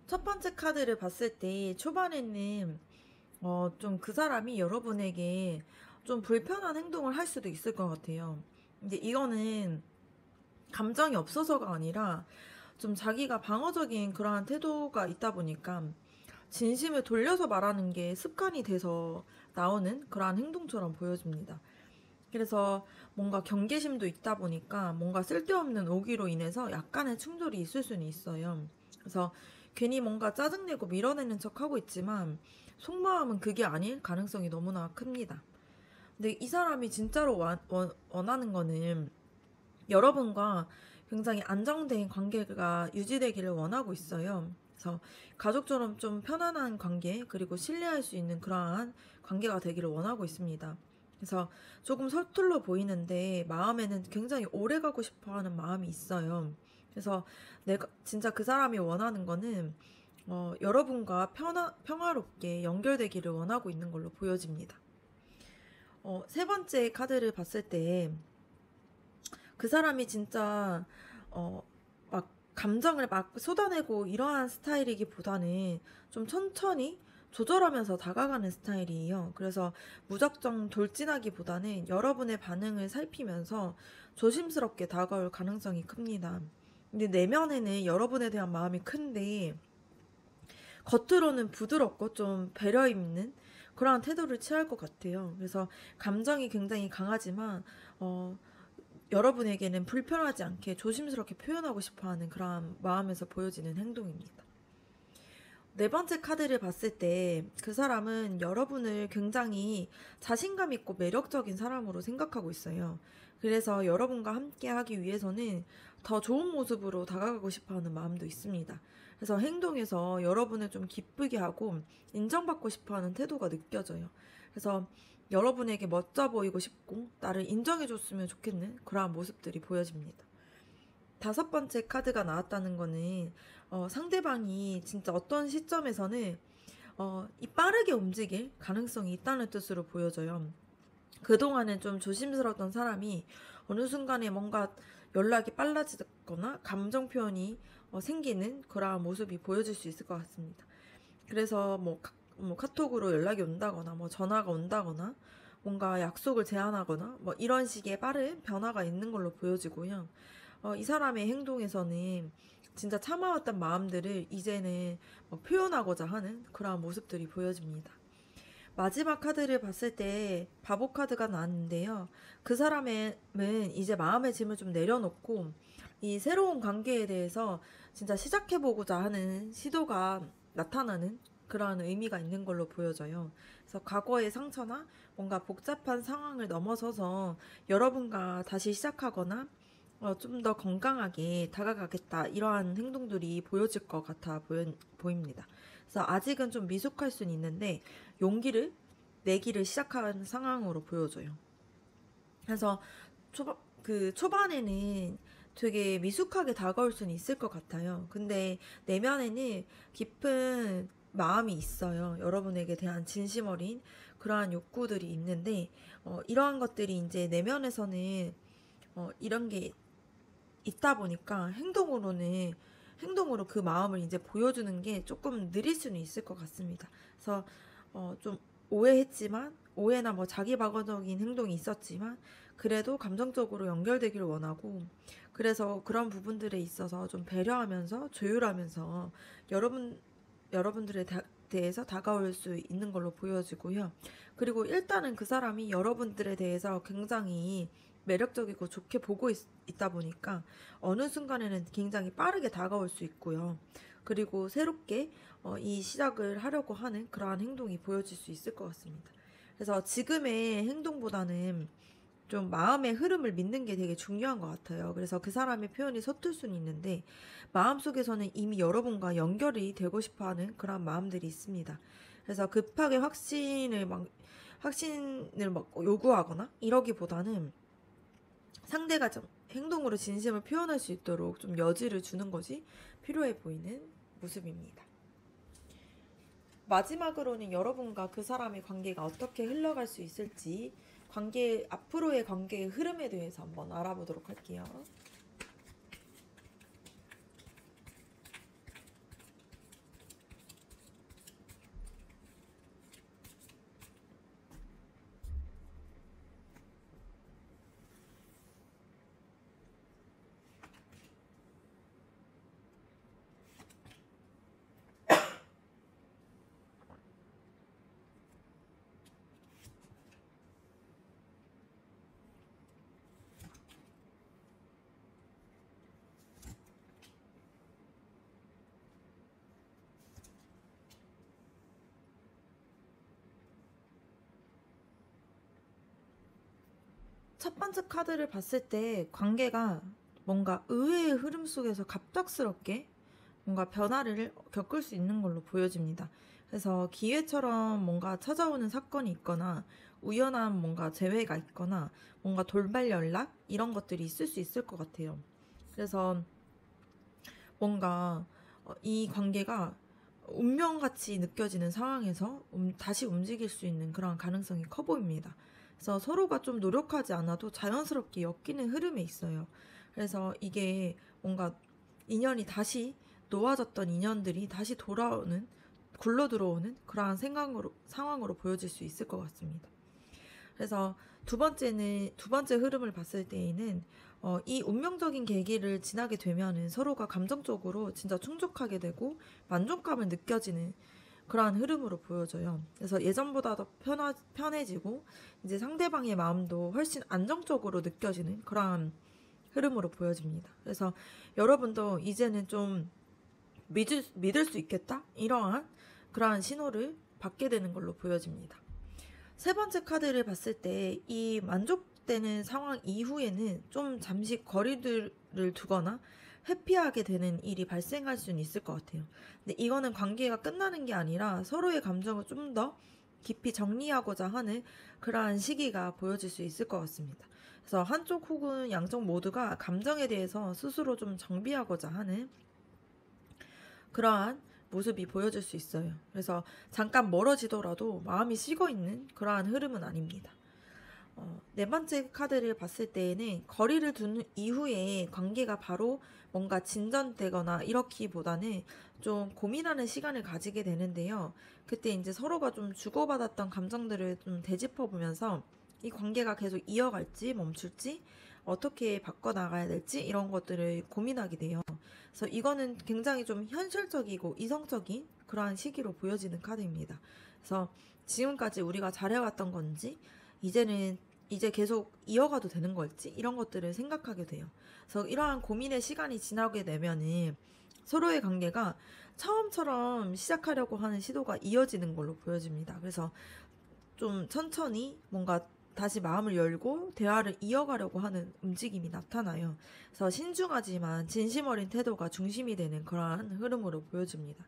첫 번째 카드를 봤을 때 초반에는 좀 그 사람이 여러분에게 좀 불편한 행동을 할 수도 있을 것 같아요. 근데 이거는 감정이 없어서가 아니라 좀 자기가 방어적인 그러한 태도가 있다 보니까 진심을 돌려서 말하는 게 습관이 돼서 나오는 그러한 행동처럼 보여집니다. 그래서 뭔가 경계심도 있다 보니까 뭔가 쓸데없는 오기로 인해서 약간의 충돌이 있을 수는 있어요. 그래서 괜히 뭔가 짜증내고 밀어내는 척 하고 있지만 속마음은 그게 아닐 가능성이 너무나 큽니다. 근데 이 사람이 진짜로 원하는 거는 여러분과 굉장히 안정된 관계가 유지되기를 원하고 있어요. 그래서 가족처럼 좀 편안한 관계, 그리고 신뢰할 수 있는 그러한 관계가 되기를 원하고 있습니다. 그래서 조금 서툴러 보이는데 마음에는 굉장히 오래 가고 싶어 하는 마음이 있어요. 그래서 내가 진짜 그 사람이 원하는 거는 여러분과 평화롭게 연결되기를 원하고 있는 걸로 보여집니다. 세 번째 카드를 봤을 때 그 사람이 진짜 막 감정을 막 쏟아내고 이러한 스타일이기보다는 좀 천천히 조절하면서 다가가는 스타일이에요. 그래서 무작정 돌진하기보다는 여러분의 반응을 살피면서 조심스럽게 다가올 가능성이 큽니다. 근데 내면에는 여러분에 대한 마음이 큰데 겉으로는 부드럽고 좀 배려 있는 그러한 태도를 취할 것 같아요. 그래서 감정이 굉장히 강하지만 여러분에게는 불편하지 않게 조심스럽게 표현하고 싶어하는 그런 마음에서 보여지는 행동입니다. 네 번째 카드를 봤을 때 그 사람은 여러분을 굉장히 자신감 있고 매력적인 사람으로 생각하고 있어요. 그래서 여러분과 함께 하기 위해서는 더 좋은 모습으로 다가가고 싶어하는 마음도 있습니다. 그래서 행동에서 여러분을 좀 기쁘게 하고 인정받고 싶어하는 태도가 느껴져요. 그래서 여러분에게 멋져 보이고 싶고 나를 인정해줬으면 좋겠는 그러한 모습들이 보여집니다. 다섯 번째 카드가 나왔다는 거는 상대방이 진짜 어떤 시점에서는 이 빠르게 움직일 가능성이 있다는 뜻으로 보여져요. 그동안은 좀 조심스러웠던 사람이 어느 순간에 뭔가 연락이 빨라지거나 감정 표현이 생기는 그러한 모습이 보여질 수 있을 것 같습니다. 그래서 뭐 카톡으로 연락이 온다거나 뭐 전화가 온다거나 뭔가 약속을 제안하거나 뭐 이런 식의 빠른 변화가 있는 걸로 보여지고요. 이 사람의 행동에서는 진짜 참아왔던 마음들을 이제는 표현하고자 하는 그러한 모습들이 보여집니다. 마지막 카드를 봤을 때 바보 카드가 나왔는데요. 그 사람은 이제 마음의 짐을 좀 내려놓고 이 새로운 관계에 대해서 진짜 시작해보고자 하는 시도가 나타나는 그러한 의미가 있는 걸로 보여져요. 그래서 과거의 상처나 뭔가 복잡한 상황을 넘어서서 여러분과 다시 시작하거나 좀 더 건강하게 다가가겠다 이러한 행동들이 보여질 것 같아 보입니다. 그래서 아직은 좀 미숙할 수는 있는데 용기를 내기를 시작한 상황으로 보여져요. 그래서 초반에는 되게 미숙하게 다가올 수는 있을 것 같아요. 근데 내면에는 깊은 마음이 있어요. 여러분에게 대한 진심 어린 그러한 욕구들이 있는데 이러한 것들이 이제 내면에서는 이런 게 있다 보니까 행동으로 그 마음을 이제 보여주는 게 조금 느릴 수는 있을 것 같습니다. 그래서 좀 오해나 뭐 자기 방어적인 행동이 있었지만 그래도 감정적으로 연결되기를 원하고 그래서 그런 부분들에 있어서 좀 배려하면서 조율하면서 여러분들에 대해서 다가올 수 있는 걸로 보여지고요. 그리고 일단은 그 사람이 여러분들에 대해서 굉장히 매력적이고 좋게 보고 있다 보니까 어느 순간에는 굉장히 빠르게 다가올 수 있고요. 그리고 새롭게 이 시작을 하려고 하는 그러한 행동이 보여질 수 있을 것 같습니다. 그래서 지금의 행동보다는 좀 마음의 흐름을 믿는 게 되게 중요한 것 같아요. 그래서 그 사람의 표현이 서툴 수는 있는데 마음속에서는 이미 여러분과 연결이 되고 싶어 하는 그런 마음들이 있습니다. 그래서 급하게 확신을 막 요구하거나 이러기보다는 상대가 좀 행동으로 진심을 표현할 수 있도록 좀 여지를 주는 것이 필요해 보이는 모습입니다. 마지막으로는 여러분과 그 사람의 관계가 어떻게 흘러갈 수 있을지 앞으로의 관계의 흐름에 대해서 한번 알아보도록 할게요. 첫 번째 카드를 봤을 때 관계가 뭔가 의외의 흐름 속에서 갑작스럽게 뭔가 변화를 겪을 수 있는 걸로 보여집니다. 그래서 기회처럼 뭔가 찾아오는 사건이 있거나 우연한 뭔가 재회가 있거나 뭔가 돌발 연락 이런 것들이 있을 수 있을 것 같아요. 그래서 뭔가 이 관계가 운명같이 느껴지는 상황에서 다시 움직일 수 있는 그런 가능성이 커 보입니다. 그래서 서로가 좀 노력하지 않아도 자연스럽게 엮이는 흐름에 있어요. 그래서 이게 뭔가 인연이 다시 놓아졌던 인연들이 다시 굴러 들어오는 그러한 상황으로 보여질 수 있을 것 같습니다. 그래서 두 번째 흐름을 봤을 때에는 이 운명적인 계기를 지나게 되면은 서로가 감정적으로 진짜 충족하게 되고 만족감을 느껴지는 그러한 흐름으로 보여져요. 그래서 예전보다 더 편해지고 이제 상대방의 마음도 훨씬 안정적으로 느껴지는 그러한 흐름으로 보여집니다. 그래서 여러분도 이제는 좀 믿을 수 있겠다? 이러한 그러한 신호를 받게 되는 걸로 보여집니다. 세 번째 카드를 봤을 때 이 만족되는 상황 이후에는 좀 잠시 거리를 두거나 회피하게 되는 일이 발생할 수는 있을 것 같아요. 근데 이거는 관계가 끝나는 게 아니라 서로의 감정을 좀 더 깊이 정리하고자 하는 그러한 시기가 보여질 수 있을 것 같습니다. 그래서 한쪽 혹은 양쪽 모두가 감정에 대해서 스스로 좀 정비하고자 하는 그러한 모습이 보여질 수 있어요. 그래서 잠깐 멀어지더라도 마음이 식어 있는 그러한 흐름은 아닙니다. 네 번째 카드를 봤을 때에는 거리를 둔 이후에 관계가 바로 뭔가 진전되거나 이렇기보다는 좀 고민하는 시간을 가지게 되는데요. 그때 이제 서로가 좀 주고받았던 감정들을 좀 되짚어 보면서 이 관계가 계속 이어갈지 멈출지 어떻게 바꿔나가야 될지 이런 것들을 고민하게 돼요. 그래서 이거는 굉장히 좀 현실적이고 이성적인 그러한 시기로 보여지는 카드입니다. 그래서 지금까지 우리가 잘해왔던 건지 이제 계속 이어가도 되는 걸지 이런 것들을 생각하게 돼요. 그래서 이러한 고민의 시간이 지나게 되면은 서로의 관계가 처음처럼 시작하려고 하는 시도가 이어지는 걸로 보여집니다. 그래서 좀 천천히 뭔가 다시 마음을 열고 대화를 이어가려고 하는 움직임이 나타나요. 그래서 신중하지만 진심 어린 태도가 중심이 되는 그러한 흐름으로 보여집니다.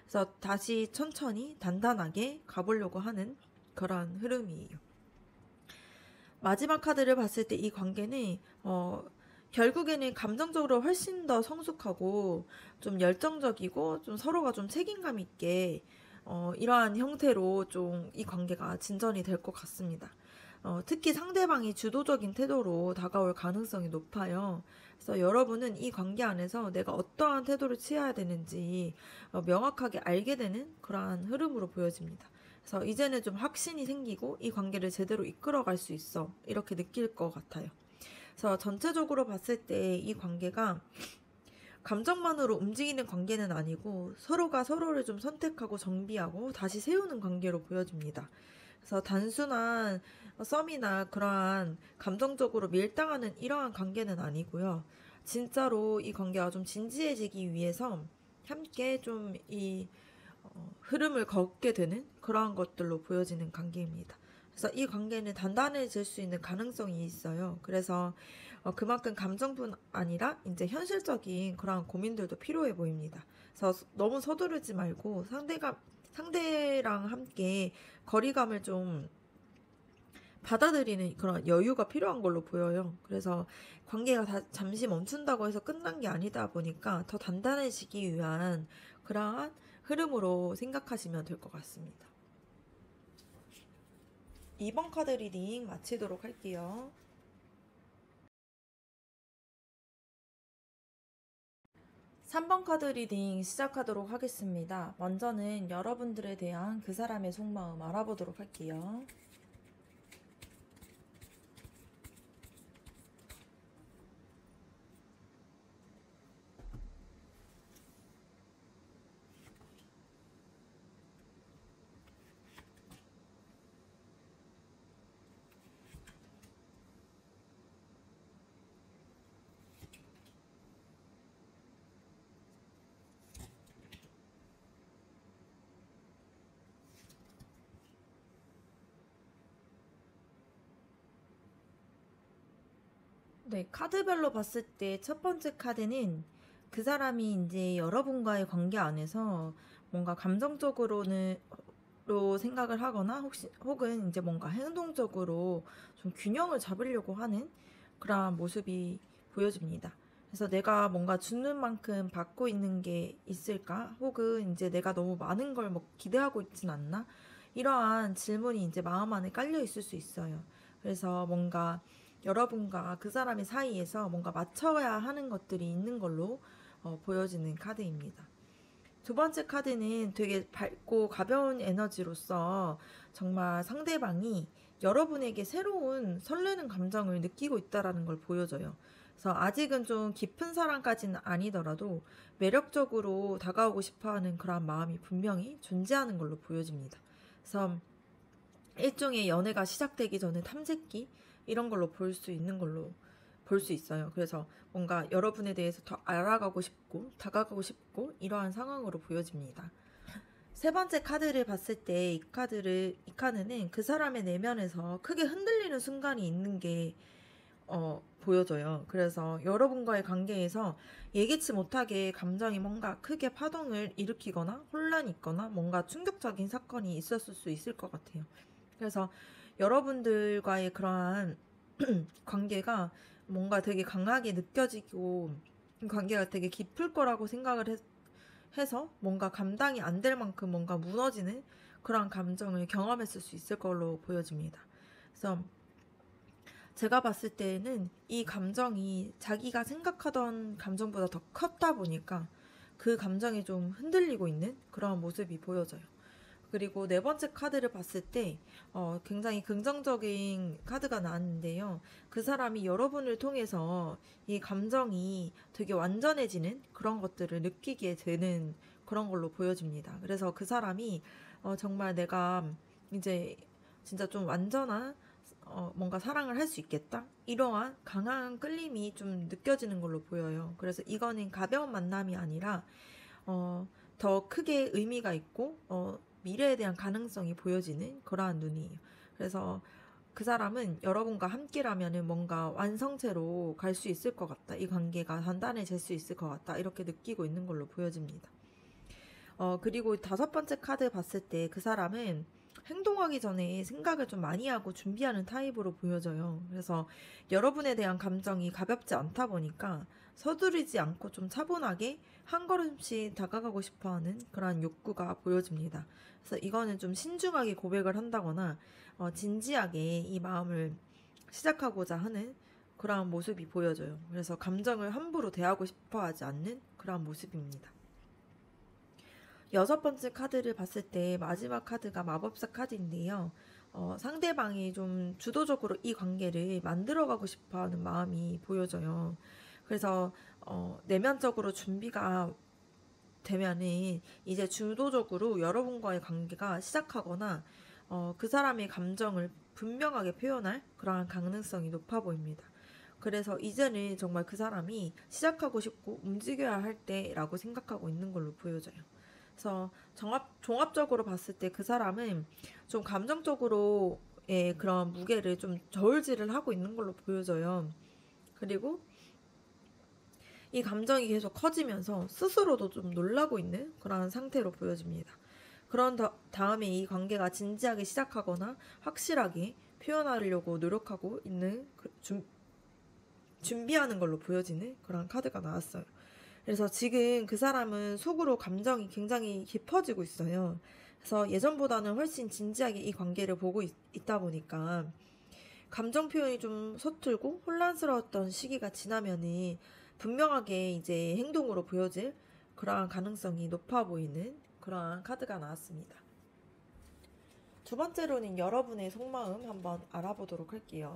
그래서 다시 천천히 단단하게 가보려고 하는 그러한 흐름이에요. 마지막 카드를 봤을 때 이 관계는 결국에는 감정적으로 훨씬 더 성숙하고 좀 열정적이고 좀 서로가 좀 책임감 있게 이러한 형태로 좀 이 관계가 진전이 될 것 같습니다. 특히 상대방이 주도적인 태도로 다가올 가능성이 높아요. 그래서 여러분은 이 관계 안에서 내가 어떠한 태도를 취해야 되는지 명확하게 알게 되는 그러한 흐름으로 보여집니다. 그래서 이제는 좀 확신이 생기고 이 관계를 제대로 이끌어갈 수 있어 이렇게 느낄 것 같아요. 그래서 전체적으로 봤을 때 이 관계가 감정만으로 움직이는 관계는 아니고 서로가 서로를 좀 선택하고 정비하고 다시 세우는 관계로 보여집니다. 그래서 단순한 썸이나 그러한 감정적으로 밀당하는 이러한 관계는 아니고요. 진짜로 이 관계가 좀 진지해지기 위해서 함께 좀 이 흐름을 걷게 되는 그러한 것들로 보여지는 관계입니다. 그래서 이 관계는 단단해질 수 있는 가능성이 있어요. 그래서 그만큼 감정뿐 아니라 이제 현실적인 그런 고민들도 필요해 보입니다. 그래서 너무 서두르지 말고 상대랑 함께 거리감을 좀 받아들이는 그런 여유가 필요한 걸로 보여요. 그래서 관계가 잠시 멈춘다고 해서 끝난 게 아니다 보니까 더 단단해지기 위한 그러한 흐름으로 생각하시면 될 것 같습니다. 2번 카드 리딩 마치도록 할게요. 3번 카드 리딩 시작하도록 하겠습니다. 먼저는 여러분들에 대한 그 사람의 속마음 알아보도록 할게요. 네, 카드별로 봤을 때 첫 번째 카드는 그 사람이 이제 여러분과의 관계 안에서 뭔가 감정적으로는 로 생각을 하거나 혹은 이제 뭔가 행동적으로 좀 균형을 잡으려고 하는 그런 모습이 보여집니다. 그래서 내가 뭔가 주는 만큼 받고 있는 게 있을까? 혹은 이제 내가 너무 많은 걸 뭐 기대하고 있진 않나? 이러한 질문이 이제 마음 안에 깔려 있을 수 있어요. 그래서 뭔가 여러분과 그 사람의 사이에서 뭔가 맞춰야 하는 것들이 있는 걸로 보여지는 카드입니다. 두 번째 카드는 되게 밝고 가벼운 에너지로서 정말 상대방이 여러분에게 새로운 설레는 감정을 느끼고 있다라는 걸 보여줘요. 그래서 아직은 좀 깊은 사랑까지는 아니더라도 매력적으로 다가오고 싶어하는 그런 마음이 분명히 존재하는 걸로 보여집니다. 그래서 일종의 연애가 시작되기 전에 탐색기 이런 걸로 볼 수 있는 걸로 볼 수 있어요. 그래서 뭔가 여러분에 대해서 더 알아가고 싶고 다가가고 싶고 이러한 상황으로 보여집니다. 세 번째 카드를 봤을 때 이 카드는 그 사람의 내면에서 크게 흔들리는 순간이 있는 게 보여져요. 그래서 여러분과의 관계에서 예기치 못하게 감정이 뭔가 크게 파동을 일으키거나 혼란이 있거나 뭔가 충격적인 사건이 있었을 수 있을 것 같아요. 그래서 여러분들과의 그러한 관계가 뭔가 되게 강하게 느껴지고 관계가 되게 깊을 거라고 생각을 해서 뭔가 감당이 안 될 만큼 뭔가 무너지는 그런 감정을 경험했을 수 있을 걸로 보여집니다. 그래서 제가 봤을 때는 이 감정이 자기가 생각하던 감정보다 더 컸다 보니까 그 감정이 좀 흔들리고 있는 그런 모습이 보여져요. 그리고 네 번째 카드를 봤을 때 굉장히 긍정적인 카드가 나왔는데요. 그 사람이 여러분을 통해서 이 감정이 되게 완전해지는 그런 것들을 느끼게 되는 그런 걸로 보여집니다. 그래서 그 사람이 정말 내가 이제 진짜 좀 완전한 뭔가 사랑을 할 수 있겠다? 이러한 강한 끌림이 좀 느껴지는 걸로 보여요. 그래서 이거는 가벼운 만남이 아니라 더 크게 의미가 있고 미래에 대한 가능성이 보여지는 그러한 눈이에요. 그래서 그 사람은 여러분과 함께라면은 뭔가 완성체로 갈 수 있을 것 같다. 이 관계가 단단해질 수 있을 것 같다. 이렇게 느끼고 있는 걸로 보여집니다. 그리고 다섯 번째 카드 봤을 때 그 사람은 행동하기 전에 생각을 좀 많이 하고 준비하는 타입으로 보여져요. 그래서 여러분에 대한 감정이 가볍지 않다 보니까 서두르지 않고 좀 차분하게 한 걸음씩 다가가고 싶어 하는 그런 욕구가 보여집니다. 그래서 이거는 좀 신중하게 고백을 한다거나 진지하게 이 마음을 시작하고자 하는 그러한 모습이 보여져요. 그래서 감정을 함부로 대하고 싶어 하지 않는 그러한 모습입니다. 여섯 번째 카드를 봤을 때 마지막 카드가 마법사 카드인데요. 상대방이 좀 주도적으로 이 관계를 만들어가고 싶어 하는 마음이 보여져요. 그래서 내면적으로 준비가 되면은 이제 주도적으로 여러분과의 관계가 시작하거나 그 사람의 감정을 분명하게 표현할 그러한 가능성이 높아 보입니다. 그래서 이제는 정말 그 사람이 시작하고 싶고 움직여야 할 때라고 생각하고 있는 걸로 보여져요. 그래서 종합적으로 봤을 때 그 사람은 좀 감정적으로의 그런 무게를 좀 저울질을 하고 있는 걸로 보여져요. 그리고 이 감정이 계속 커지면서 스스로도 좀 놀라고 있는 그런 상태로 보여집니다. 그런 다음에 이 관계가 진지하게 시작하거나 확실하게 표현하려고 노력하고 있는 준비하는 걸로 보여지는 그런 카드가 나왔어요. 그래서 지금 그 사람은 속으로 감정이 굉장히 깊어지고 있어요. 그래서 예전보다는 훨씬 진지하게 이 관계를 보고 있다 보니까 감정 표현이 좀 서툴고 혼란스러웠던 시기가 지나면은 분명하게 이제 행동으로 보여질 그러한 가능성이 높아 보이는 그러한 카드가 나왔습니다. 두 번째로는 여러분의 속마음 한번 알아보도록 할게요.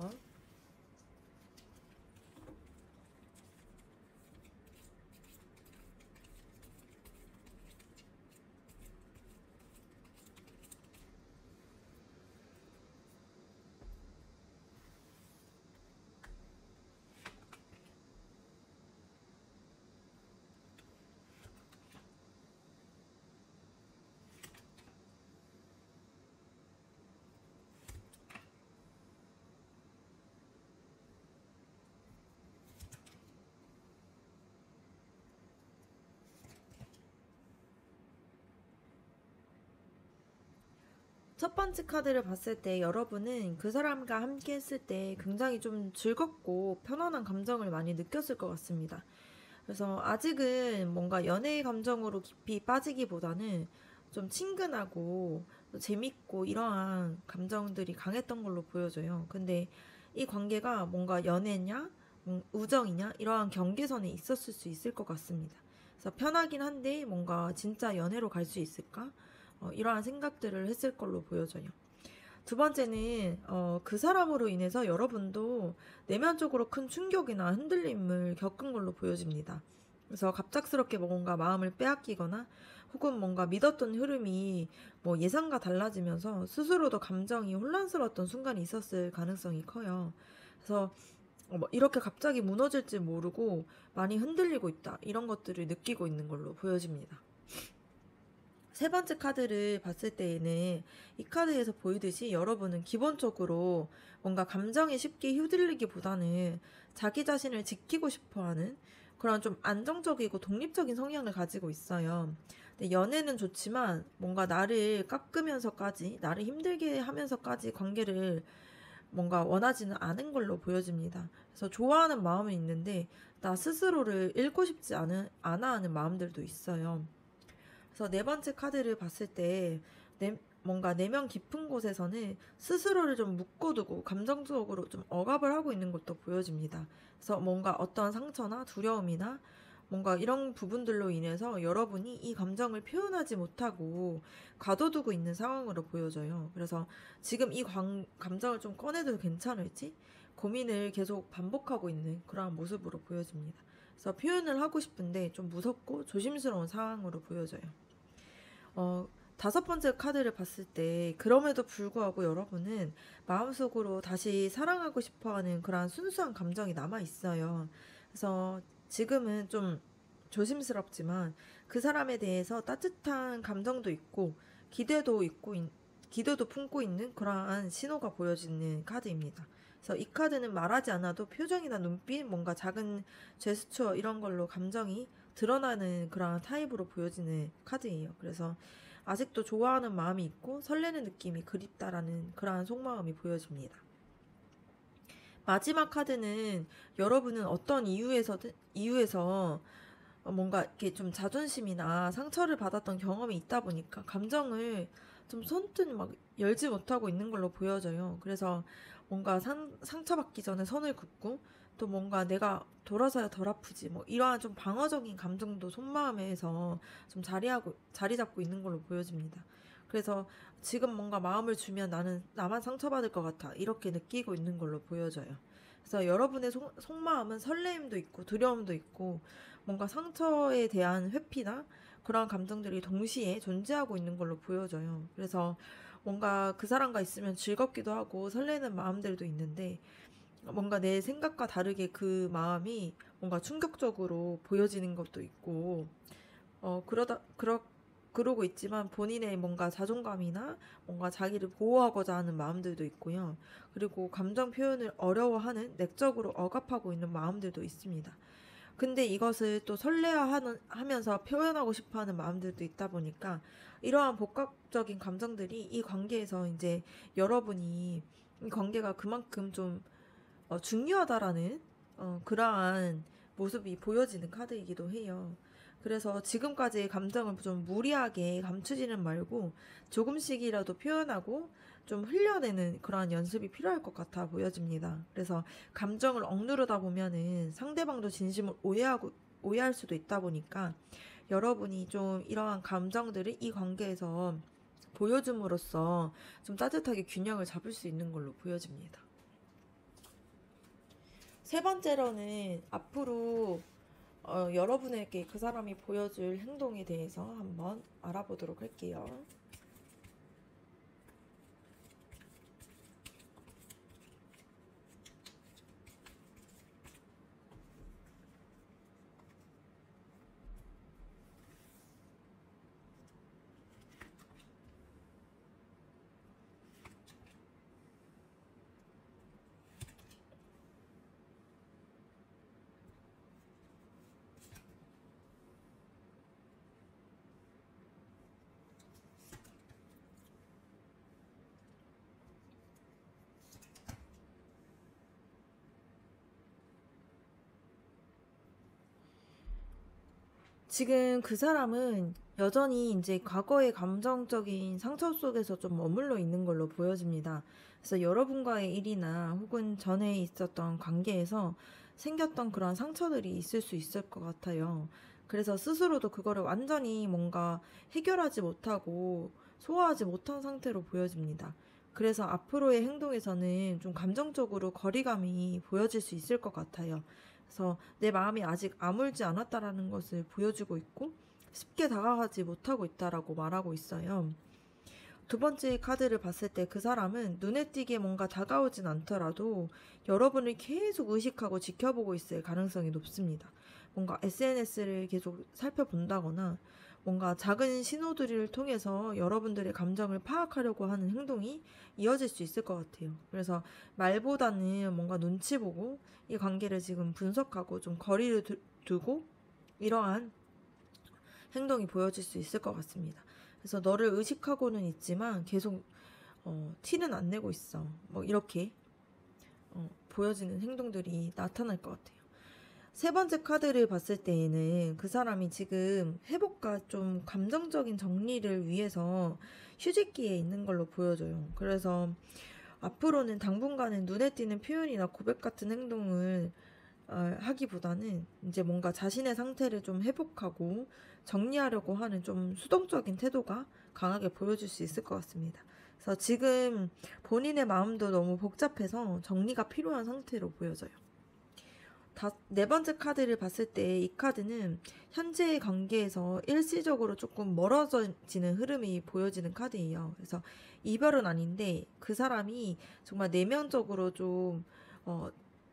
첫 번째 카드를 봤을 때 여러분은 그 사람과 함께 했을 때 굉장히 좀 즐겁고 편안한 감정을 많이 느꼈을 것 같습니다. 그래서 아직은 뭔가 연애의 감정으로 깊이 빠지기보다는 좀 친근하고 재밌고 이러한 감정들이 강했던 걸로 보여져요. 근데 이 관계가 뭔가 연애냐, 우정이냐 이러한 경계선에 있었을 수 있을 것 같습니다. 그래서 편하긴 한데 뭔가 진짜 연애로 갈 수 있을까? 이러한 생각들을 했을 걸로 보여져요. 두 번째는 그 사람으로 인해서 여러분도 내면적으로 큰 충격이나 흔들림을 겪은 걸로 보여집니다. 그래서 갑작스럽게 뭔가 마음을 빼앗기거나 혹은 뭔가 믿었던 흐름이 뭐 예상과 달라지면서 스스로도 감정이 혼란스러웠던 순간이 있었을 가능성이 커요. 그래서 뭐 이렇게 갑자기 무너질지 모르고 많이 흔들리고 있다. 이런 것들을 느끼고 있는 걸로 보여집니다. 세 번째 카드를 봤을 때에는 이 카드에서 보이듯이 여러분은 기본적으로 뭔가 감정에 쉽게 휘둘리기보다는 자기 자신을 지키고 싶어 하는 그런 좀 안정적이고 독립적인 성향을 가지고 있어요. 근데 연애는 좋지만 뭔가 나를 깎으면서까지, 나를 힘들게 하면서까지 관계를 뭔가 원하지는 않은 걸로 보여집니다. 그래서 좋아하는 마음은 있는데 나 스스로를 잃고 싶지 않아 하는 마음들도 있어요. 그래서 네 번째 카드를 봤을 때 뭔가 내면 깊은 곳에서는 스스로를 좀 묶어두고 감정적으로 좀 억압을 하고 있는 것도 보여집니다. 그래서 뭔가 어떤 상처나 두려움이나 뭔가 이런 부분들로 인해서 여러분이 이 감정을 표현하지 못하고 가둬두고 있는 상황으로 보여져요. 그래서 지금 이 감정을 좀 꺼내도 괜찮을지 고민을 계속 반복하고 있는 그러한 모습으로 보여집니다. 그래서 표현을 하고 싶은데 좀 무섭고 조심스러운 상황으로 보여져요. 다섯 번째 카드를 봤을 때 그럼에도 불구하고 여러분은 마음속으로 다시 사랑하고 싶어하는 그런 순수한 감정이 남아 있어요. 그래서 지금은 좀 조심스럽지만 그 사람에 대해서 따뜻한 감정도 있고 기대도 있고 기대도 품고 있는 그러한 신호가 보여지는 카드입니다. 그래서 이 카드는 말하지 않아도 표정이나 눈빛, 뭔가 작은 제스처 이런 걸로 감정이 드러나는 그런 타입으로 보여지는 카드예요. 그래서 아직도 좋아하는 마음이 있고 설레는 느낌이 그립다라는 그러한 속마음이 보여집니다. 마지막 카드는 여러분은 어떤 이유에서 뭔가 이렇게 좀 자존심이나 상처를 받았던 경험이 있다 보니까 감정을 좀 선뜻 막 열지 못하고 있는 걸로 보여져요. 그래서 뭔가 상처받기 전에 선을 긋고 또 뭔가 내가 돌아서야 덜 아프지 뭐 이러한 좀 방어적인 감정도 속마음에서 좀 자리 잡고 있는 걸로 보여집니다. 그래서 지금 뭔가 마음을 주면 나만 상처받을 것 같아 이렇게 느끼고 있는 걸로 보여져요. 그래서 여러분의 속마음은 설레임도 있고 두려움도 있고 뭔가 상처에 대한 회피나 그런 감정들이 동시에 존재하고 있는 걸로 보여져요. 그래서 뭔가 그 사람과 있으면 즐겁기도 하고 설레는 마음들도 있는데 뭔가 내 생각과 다르게 그 마음이 뭔가 충격적으로 보여지는 것도 있고, 그러고 있지만 본인의 뭔가 자존감이나 뭔가 자기를 보호하고자 하는 마음들도 있고요. 그리고 감정 표현을 어려워하는 내적으로 억압하고 있는 마음들도 있습니다. 근데 이것을 또 하면서 표현하고 싶어 하는 마음들도 있다 보니까 이러한 복합적인 감정들이 이 관계에서 이제 여러분이 이 관계가 그만큼 좀 중요하다라는 그러한 모습이 보여지는 카드이기도 해요. 그래서 지금까지의 감정을 좀 무리하게 감추지는 말고 조금씩이라도 표현하고 좀 흘려내는 그러한 연습이 필요할 것 같아 보여집니다. 그래서 감정을 억누르다 보면은 상대방도 진심을 오해할 수도 있다 보니까 여러분이 좀 이러한 감정들을 이 관계에서 보여줌으로써 좀 따뜻하게 균형을 잡을 수 있는 걸로 보여집니다. 세 번째로는 앞으로 여러분에게 그 사람이 보여줄 행동에 대해서 한번 알아보도록 할게요. 지금 그 사람은 여전히 이제 과거의 감정적인 상처 속에서 좀 머물러 있는 걸로 보여집니다. 그래서 여러분과의 일이나 혹은 전에 있었던 관계에서 생겼던 그런 상처들이 있을 수 있을 것 같아요. 그래서 스스로도 그거를 완전히 뭔가 해결하지 못하고 소화하지 못한 상태로 보여집니다. 그래서 앞으로의 행동에서는 좀 감정적으로 거리감이 보여질 수 있을 것 같아요. 그래서 내 마음이 아직 아물지 않았다라는 것을 보여주고 있고 쉽게 다가가지 못하고 있다라고 말하고 있어요. 두 번째 카드를 봤을 때 그 사람은 눈에 띄게 뭔가 다가오진 않더라도 여러분을 계속 의식하고 지켜보고 있을 가능성이 높습니다. 뭔가 SNS를 계속 살펴본다거나 뭔가 작은 신호들을 통해서 여러분들의 감정을 파악하려고 하는 행동이 이어질 수 있을 것 같아요. 그래서 말보다는 뭔가 눈치 보고 이 관계를 지금 분석하고 좀 거리를 두고 이러한 행동이 보여질 수 있을 것 같습니다. 그래서 너를 의식하고는 있지만 계속 티는 안 내고 있어. 뭐 이렇게 보여지는 행동들이 나타날 것 같아요. 세 번째 카드를 봤을 때에는 그 사람이 지금 회복과 좀 감정적인 정리를 위해서 휴식기에 있는 걸로 보여져요. 그래서 앞으로는 당분간은 눈에 띄는 표현이나 고백 같은 행동을 하기보다는 이제 뭔가 자신의 상태를 좀 회복하고 정리하려고 하는 좀 수동적인 태도가 강하게 보여질 수 있을 것 같습니다. 그래서 지금 본인의 마음도 너무 복잡해서 정리가 필요한 상태로 보여져요. 네 번째 카드를 봤을 때 이 카드는 현재의 관계에서 일시적으로 조금 멀어지는 흐름이 보여지는 카드예요. 그래서 이별은 아닌데 그 사람이 정말 내면적으로 좀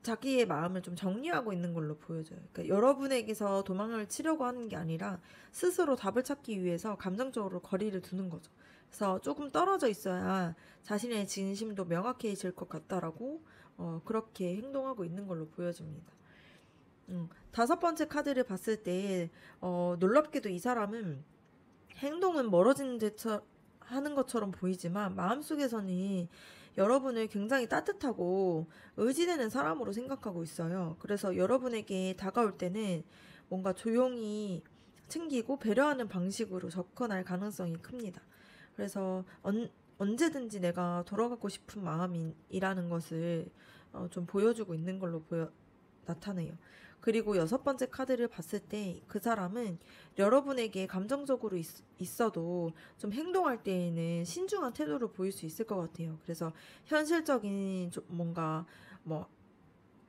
자기의 마음을 좀 정리하고 있는 걸로 보여져요. 그러니까 여러분에게서 도망을 치려고 하는 게 아니라 스스로 답을 찾기 위해서 감정적으로 거리를 두는 거죠. 그래서 조금 떨어져 있어야 자신의 진심도 명확해질 것 같다라고 그렇게 행동하고 있는 걸로 보여집니다. 다섯 번째 카드를 봤을 때 놀랍게도 이 사람은 행동은 멀어지는 하는 것처럼 보이지만 마음속에서는 여러분을 굉장히 따뜻하고 의지되는 사람으로 생각하고 있어요. 그래서 여러분에게 다가올 때는 뭔가 조용히 챙기고 배려하는 방식으로 접근할 가능성이 큽니다. 그래서 언제든지 내가 돌아가고 싶은 마음이라는 것을 좀 보여주고 있는 걸로 나타내요. 그리고 여섯 번째 카드를 봤을 때 그 사람은 여러분에게 감정적으로 있어도 좀 행동할 때에는 신중한 태도를 보일 수 있을 것 같아요. 그래서 현실적인 뭔가 뭐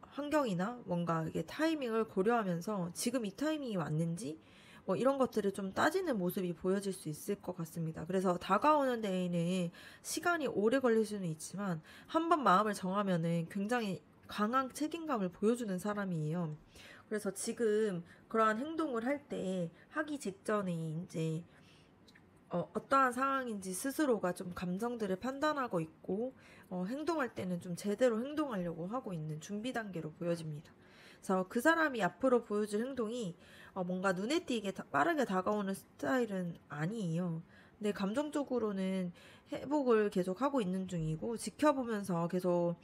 환경이나 뭔가 이게 타이밍을 고려하면서 지금 이 타이밍이 맞는지 뭐 이런 것들을 좀 따지는 모습이 보여질 수 있을 것 같습니다. 그래서 다가오는 데에는 시간이 오래 걸릴 수는 있지만 한번 마음을 정하면은 굉장히 강한 책임감을 보여주는 사람이에요. 그래서 지금 그러한 행동을 할 때 하기 직전에 이제 어떠한 상황인지 스스로가 좀 감정들을 판단하고 있고 행동할 때는 좀 제대로 행동하려고 하고 있는 준비 단계로 보여집니다. 그래서 그 사람이 앞으로 보여줄 행동이 뭔가 눈에 띄게 빠르게 다가오는 스타일은 아니에요. 근데 감정적으로는 회복을 계속 하고 있는 중이고 지켜보면서 계속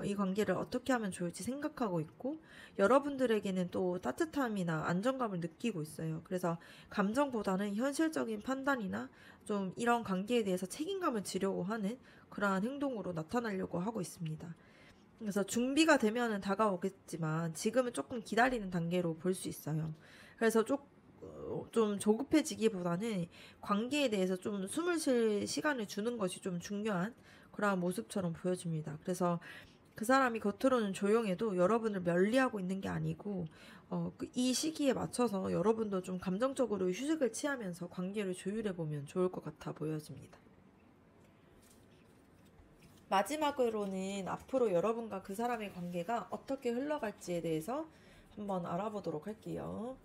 이 관계를 어떻게 하면 좋을지 생각하고 있고 여러분들에게는 또 따뜻함이나 안정감을 느끼고 있어요. 그래서 감정보다는 현실적인 판단이나 좀 이런 관계에 대해서 책임감을 지려고 하는 그러한 행동으로 나타나려고 하고 있습니다. 그래서 준비가 되면은 다가오겠지만 지금은 조금 기다리는 단계로 볼 수 있어요. 그래서 좀 조급해지기보다는 관계에 대해서 좀 숨을 쉴 시간을 주는 것이 좀 중요한 그러한 모습처럼 보여집니다. 그래서 그 사람이 겉으로는 조용해도 여러분을 멀리하고 있는 게 아니고 이 시기에 맞춰서 여러분도 좀 감정적으로 휴식을 취하면서 관계를 조율해 보면 좋을 것 같아 보여집니다. 마지막으로는 앞으로 여러분과 그 사람의 관계가 어떻게 흘러갈지에 대해서 한번 알아보도록 할게요.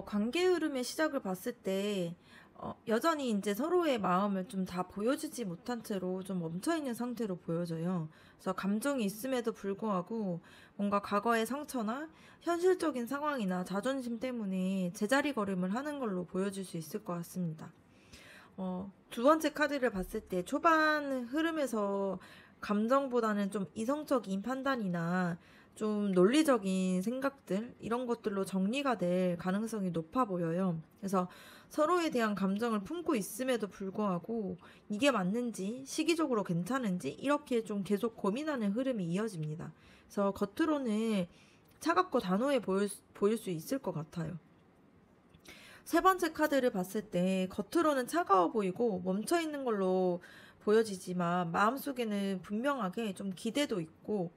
관계 흐름의 시작을 봤을 때, 여전히 이제 서로의 마음을 좀 다 보여주지 못한 채로 좀 멈춰있는 상태로 보여져요. 그래서 감정이 있음에도 불구하고 뭔가 과거의 상처나 현실적인 상황이나 자존심 때문에 제자리 걸음을 하는 걸로 보여질 수 있을 것 같습니다. 두 번째 카드를 봤을 때 초반 흐름에서 감정보다는 좀 이성적인 판단이나 좀 논리적인 생각들, 이런 것들로 정리가 될 가능성이 높아 보여요. 그래서 서로에 대한 감정을 품고 있음에도 불구하고 이게 맞는지, 시기적으로 괜찮은지, 이렇게 좀 계속 고민하는 흐름이 이어집니다. 그래서 겉으로는 차갑고 단호해 보일 수 있을 것 같아요. 세 번째 카드를 봤을 때 겉으로는 차가워 보이고 멈춰 있는 걸로 보여지지만 마음속에는 분명하게 좀 기대도 있고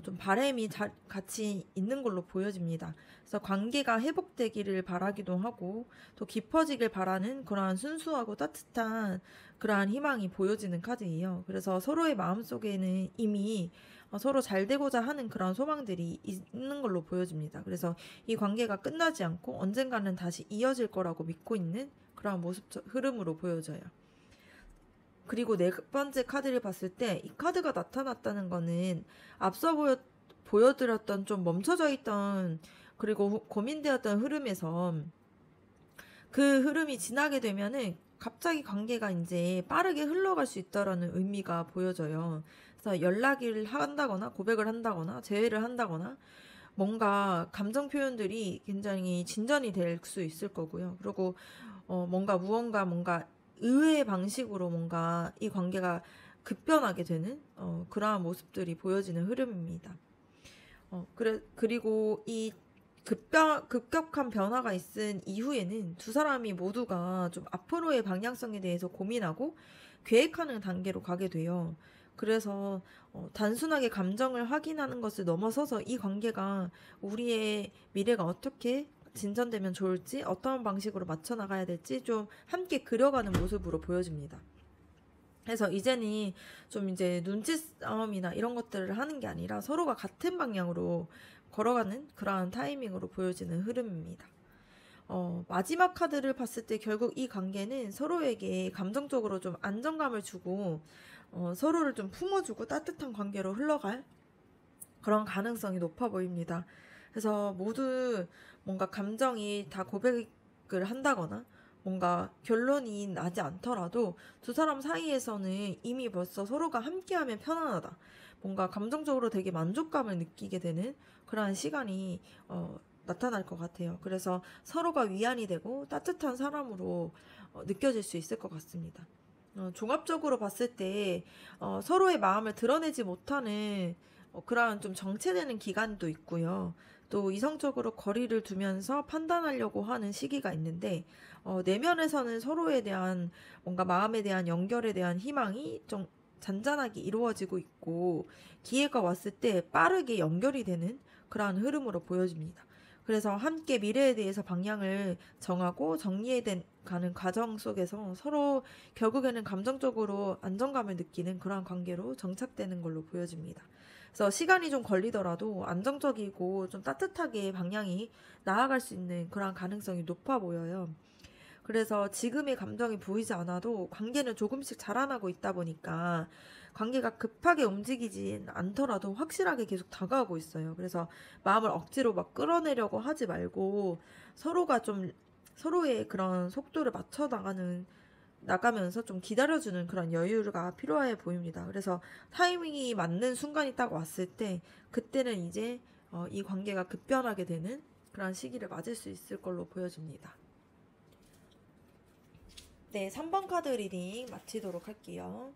좀 바람이 같이 있는 걸로 보여집니다. 그래서 관계가 회복되기를 바라기도 하고 또 깊어지길 바라는 그러한 순수하고 따뜻한 그러한 희망이 보여지는 카드예요. 그래서 서로의 마음속에는 이미 서로 잘 되고자 하는 그런 소망들이 있는 걸로 보여집니다. 그래서 이 관계가 끝나지 않고 언젠가는 다시 이어질 거라고 믿고 있는 그런 모습 흐름으로 보여져요. 그리고 네 번째 카드를 봤을 때 이 카드가 나타났다는 거는 앞서 보여드렸던 좀 멈춰져 있던 그리고 고민되었던 흐름에서 그 흐름이 지나게 되면은 갑자기 관계가 이제 빠르게 흘러갈 수 있다라는 의미가 보여져요. 그래서 연락을 한다거나 고백을 한다거나 재회를 한다거나 뭔가 감정 표현들이 굉장히 진전이 될 수 있을 거고요. 그리고 뭔가 의외의 방식으로 뭔가 이 관계가 급변하게 되는 그러한 모습들이 보여지는 흐름입니다. 그리고 이 급격한 변화가 있은 이후에는 두 사람이 모두가 좀 앞으로의 방향성에 대해서 고민하고 계획하는 단계로 가게 돼요. 그래서 단순하게 감정을 확인하는 것을 넘어서서 이 관계가 우리의 미래가 어떻게 진전되면 좋을지 어떤 방식으로 맞춰 나가야 될지 좀 함께 그려가는 모습으로 보여집니다. 그래서 이제는 좀 이제 눈치 싸움이나 이런 것들을 하는 게 아니라 서로가 같은 방향으로 걸어가는 그러한 타이밍으로 보여지는 흐름입니다. 마지막 카드를 봤을 때 결국 이 관계는 서로에게 감정적으로 좀 안정감을 주고 서로를 좀 품어주고 따뜻한 관계로 흘러갈 그런 가능성이 높아 보입니다. 그래서 모두 뭔가 감정이 다 고백을 한다거나 뭔가 결론이 나지 않더라도 두 사람 사이에서는 이미 벌써 서로가 함께하면 편안하다. 뭔가 감정적으로 되게 만족감을 느끼게 되는 그러한 시간이 나타날 것 같아요. 그래서 서로가 위안이 되고 따뜻한 사람으로 느껴질 수 있을 것 같습니다. 종합적으로 봤을 때 서로의 마음을 드러내지 못하는 그런 좀 정체되는 기간도 있고요. 또 이성적으로 거리를 두면서 판단하려고 하는 시기가 있는데 내면에서는 서로에 대한 뭔가 마음에 대한 연결에 대한 희망이 좀 잔잔하게 이루어지고 있고 기회가 왔을 때 빠르게 연결이 되는 그러한 흐름으로 보여집니다. 그래서 함께 미래에 대해서 방향을 정하고 정리해 가는 과정 속에서 서로 결국에는 감정적으로 안정감을 느끼는 그러한 관계로 정착되는 걸로 보여집니다. 그래서 시간이 좀 걸리더라도 안정적이고 좀 따뜻하게 방향이 나아갈 수 있는 그러한 가능성이 높아 보여요. 그래서 지금의 감정이 보이지 않아도 관계는 조금씩 자라나고 있다 보니까 관계가 급하게 움직이진 않더라도 확실하게 계속 다가오고 있어요. 그래서 마음을 억지로 막 끌어내려고 하지 말고 서로가 좀 서로의 그런 속도를 나가면서 좀 기다려주는 그런 여유가 필요해 보입니다. 그래서 타이밍이 맞는 순간이 딱 왔을 때 그때는 이제 이 관계가 급변하게 되는 그런 시기를 맞을 수 있을 걸로 보여집니다. 네, 3번 카드 리딩 마치도록 할게요.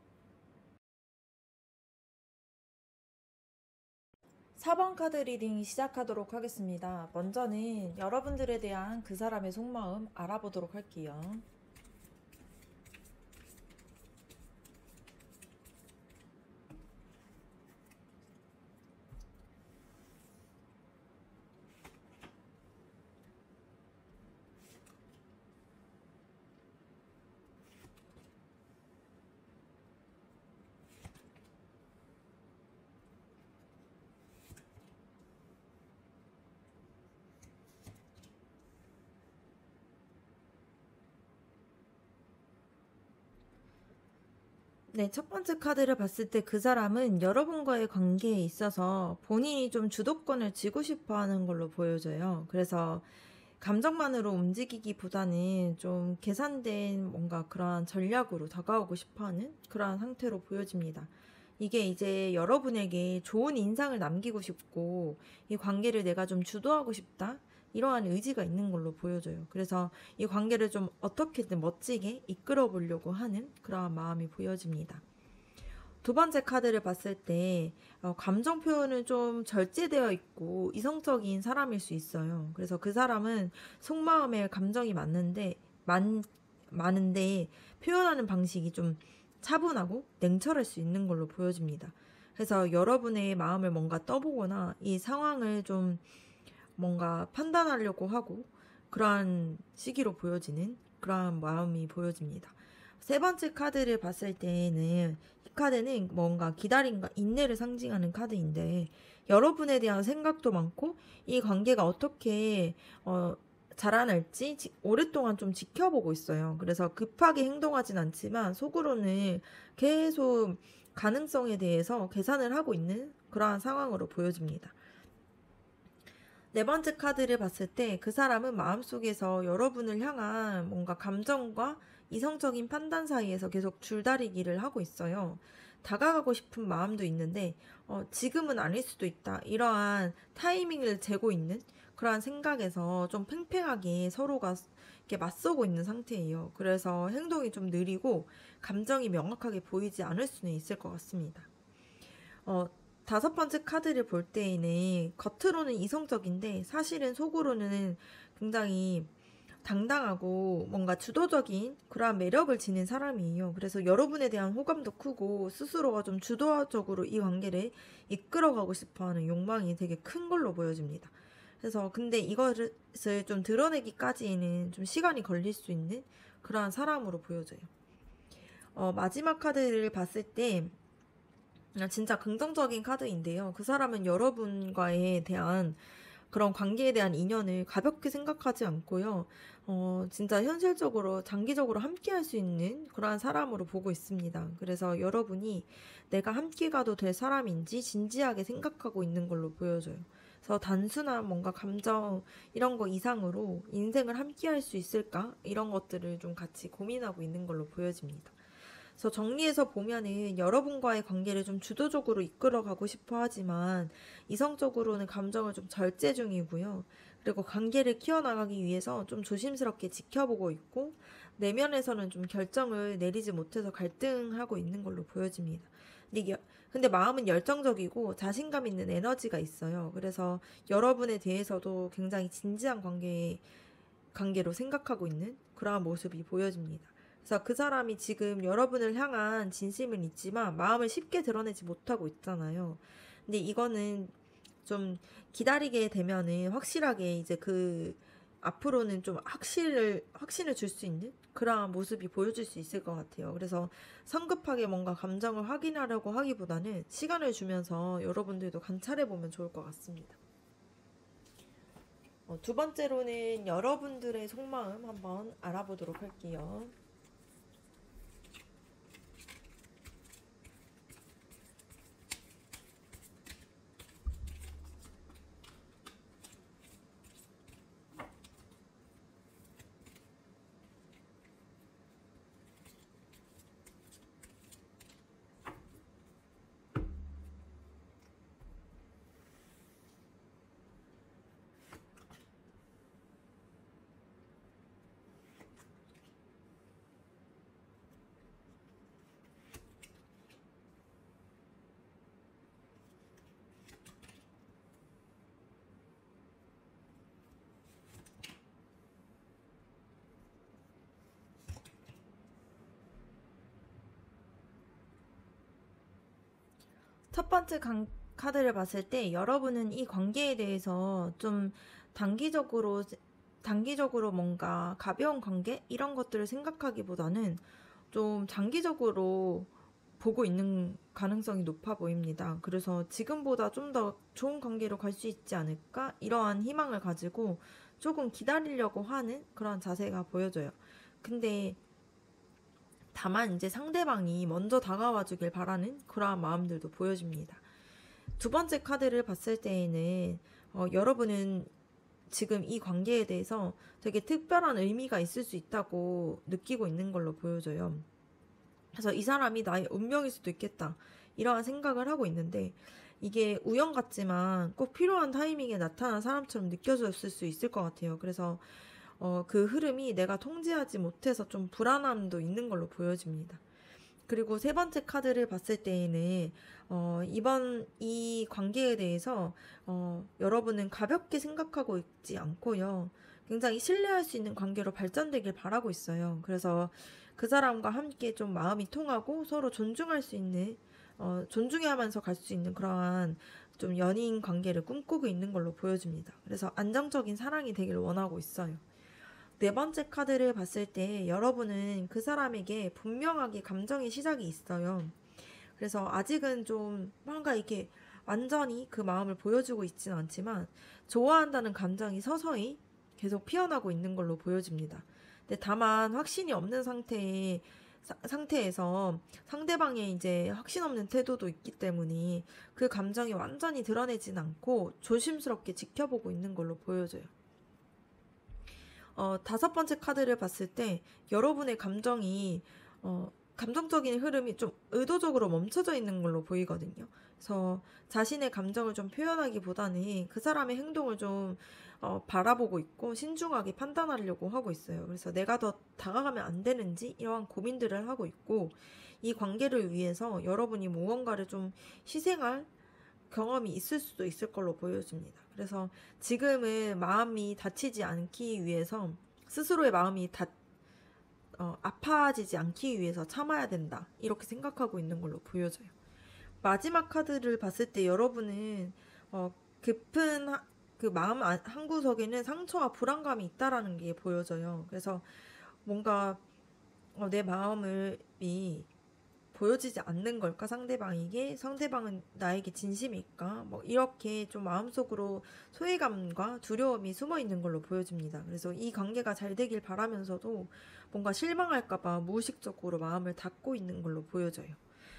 4번 카드 리딩 시작하도록 하겠습니다. 먼저는 여러분들에 대한 그 사람의 속마음 알아보도록 할게요. 네, 첫 번째 카드를 봤을 때 그 사람은 여러분과의 관계에 있어서 본인이 좀 주도권을 쥐고 싶어 하는 걸로 보여져요. 그래서 감정만으로 움직이기보다는 좀 계산된 뭔가 그러한 전략으로 다가오고 싶어 하는 그러한 상태로 보여집니다. 이게 이제 여러분에게 좋은 인상을 남기고 싶고 이 관계를 내가 좀 주도하고 싶다. 이러한 의지가 있는 걸로 보여져요. 그래서 이 관계를 좀 어떻게든 멋지게 이끌어 보려고 하는 그러한 마음이 보여집니다. 두 번째 카드를 봤을 때 감정 표현은 좀 절제되어 있고 이성적인 사람일 수 있어요. 그래서 그 사람은 속마음에 감정이 많은데 표현하는 방식이 좀 차분하고 냉철할 수 있는 걸로 보여집니다. 그래서 여러분의 마음을 뭔가 떠보거나 이 상황을 좀 뭔가 판단하려고 하고 그러한 시기로 보여지는 그러한 마음이 보여집니다. 세 번째 카드를 봤을 때는 이 카드는 뭔가 기다림과 인내를 상징하는 카드인데 여러분에 대한 생각도 많고 이 관계가 어떻게 자라날지 오랫동안 좀 지켜보고 있어요. 그래서 급하게 행동하진 않지만 속으로는 계속 가능성에 대해서 계산을 하고 있는 그러한 상황으로 보여집니다. 네 번째 카드를 봤을 때 그 사람은 마음속에서 여러분을 향한 뭔가 감정과 이성적인 판단 사이에서 계속 줄다리기를 하고 있어요. 다가가고 싶은 마음도 있는데 지금은 아닐 수도 있다. 이러한 타이밍을 재고 있는 그러한 생각에서 좀 팽팽하게 서로가 이렇게 맞서고 있는 상태예요. 그래서 행동이 좀 느리고 감정이 명확하게 보이지 않을 수는 있을 것 같습니다. 어, 다섯 번째 카드를 볼 때에는 겉으로는 이성적인데 사실은 속으로는 굉장히 당당하고 뭔가 주도적인 그러한 매력을 지닌 사람이에요. 그래서 여러분에 대한 호감도 크고 스스로가 좀 주도적으로 이 관계를 이끌어가고 싶어 하는 욕망이 되게 큰 걸로 보여집니다. 그래서 근데 이것을 좀 드러내기까지는 좀 시간이 걸릴 수 있는 그러한 사람으로 보여져요. 마지막 카드를 봤을 때 진짜 긍정적인 카드인데요. 그 사람은 여러분과에 대한 그런 관계에 대한 인연을 가볍게 생각하지 않고요. 진짜 현실적으로, 장기적으로 함께 할 수 있는 그러한 사람으로 보고 있습니다. 그래서 여러분이 내가 함께 가도 될 사람인지 진지하게 생각하고 있는 걸로 보여져요. 그래서 단순한 뭔가 감정, 이런 거 이상으로 인생을 함께 할 수 있을까? 이런 것들을 좀 같이 고민하고 있는 걸로 보여집니다. 그래서 정리해서 보면은 여러분과의 관계를 좀 주도적으로 이끌어가고 싶어 하지만 이성적으로는 감정을 좀 절제 중이고요. 그리고 관계를 키워나가기 위해서 좀 조심스럽게 지켜보고 있고, 내면에서는 좀 결정을 내리지 못해서 갈등하고 있는 걸로 보여집니다. 근데 마음은 열정적이고 자신감 있는 에너지가 있어요. 그래서 여러분에 대해서도 굉장히 진지한 관계로 생각하고 있는 그러한 모습이 보여집니다. 그래서 그 사람이 지금 여러분을 향한 진심은 있지만 마음을 쉽게 드러내지 못하고 있잖아요. 근데 이거는 좀 기다리게 되면은 확실하게 이제 앞으로는 좀 확신을 줄 수 있는 그러한 모습이 보여줄 수 있을 것 같아요. 그래서 성급하게 뭔가 감정을 확인하려고 하기보다는 시간을 주면서 여러분들도 관찰해보면 좋을 것 같습니다. 두 번째로는 여러분들의 속마음 한번 알아보도록 할게요. 첫 번째 카드를 봤을 때 여러분은 이 관계에 대해서 좀 단기적으로 뭔가 가벼운 관계 이런 것들을 생각하기보다는 좀 장기적으로 보고 있는 가능성이 높아 보입니다. 그래서 지금보다 좀 더 좋은 관계로 갈 수 있지 않을까? 이러한 희망을 가지고 조금 기다리려고 하는 그런 자세가 보여져요. 근데 다만 이제 상대방이 먼저 다가와 주길 바라는 그러한 마음들도 보여집니다. 두 번째 카드를 봤을 때에는 여러분은 지금 이 관계에 대해서 되게 특별한 의미가 있을 수 있다고 느끼고 있는 걸로 보여져요. 그래서 이 사람이 나의 운명일 수도 있겠다. 이러한 생각을 하고 있는데 이게 우연 같지만 꼭 필요한 타이밍에 나타난 사람처럼 느껴졌을 수 있을 것 같아요. 그래서 그 흐름이 내가 통제하지 못해서 좀 불안함도 있는 걸로 보여집니다. 그리고 세 번째 카드를 봤을 때에는 이번 이 관계에 대해서 여러분은 가볍게 생각하고 있지 않고요. 굉장히 신뢰할 수 있는 관계로 발전되길 바라고 있어요. 그래서 그 사람과 함께 좀 마음이 통하고 서로 존중할 수 있는 존중해야만서 갈 수 있는 그러한 좀 연인 관계를 꿈꾸고 있는 걸로 보여집니다. 그래서 안정적인 사랑이 되길 원하고 있어요. 네 번째 카드를 봤을 때 여러분은 그 사람에게 분명하게 감정의 시작이 있어요. 그래서 아직은 좀 뭔가 이렇게 완전히 그 마음을 보여주고 있지는 않지만 좋아한다는 감정이 서서히 계속 피어나고 있는 걸로 보여집니다. 근데 다만 확신이 없는 상태에서 상대방의 이제 확신 없는 태도도 있기 때문에 그 감정이 완전히 드러내진 않고 조심스럽게 지켜보고 있는 걸로 보여져요. 다섯 번째 카드를 봤을 때 여러분의 감정적인 흐름이 좀 의도적으로 멈춰져 있는 걸로 보이거든요. 그래서 자신의 감정을 좀 표현하기보다는 그 사람의 행동을 좀 바라보고 있고 신중하게 판단하려고 하고 있어요. 그래서 내가 더 다가가면 안 되는지 이러한 고민들을 하고 있고 이 관계를 위해서 여러분이 무언가를 좀 희생할 경험이 있을 수도 있을 걸로 보여집니다. 그래서 지금은 마음이 다치지 않기 위해서 스스로의 마음이 아파지지 않기 위해서 참아야 된다. 이렇게 생각하고 있는 걸로 보여져요. 마지막 카드를 봤을 때 여러분은 깊은 그 마음 한구석에는 상처와 불안감이 있다라는 게 보여져요. 그래서 뭔가 내 마음이 보여지지 않는 걸까? 상대방은 나에게 진심일까? 뭐 이렇게 좀 마음속으로 소외감과 두려움이 숨어 있는 걸로 보여집니다. 그래서 이 관계가 잘 되길 바라면서도 뭔가 실망할까봐 무의식적으로 마음을 닫고 있는 걸로 보여져요.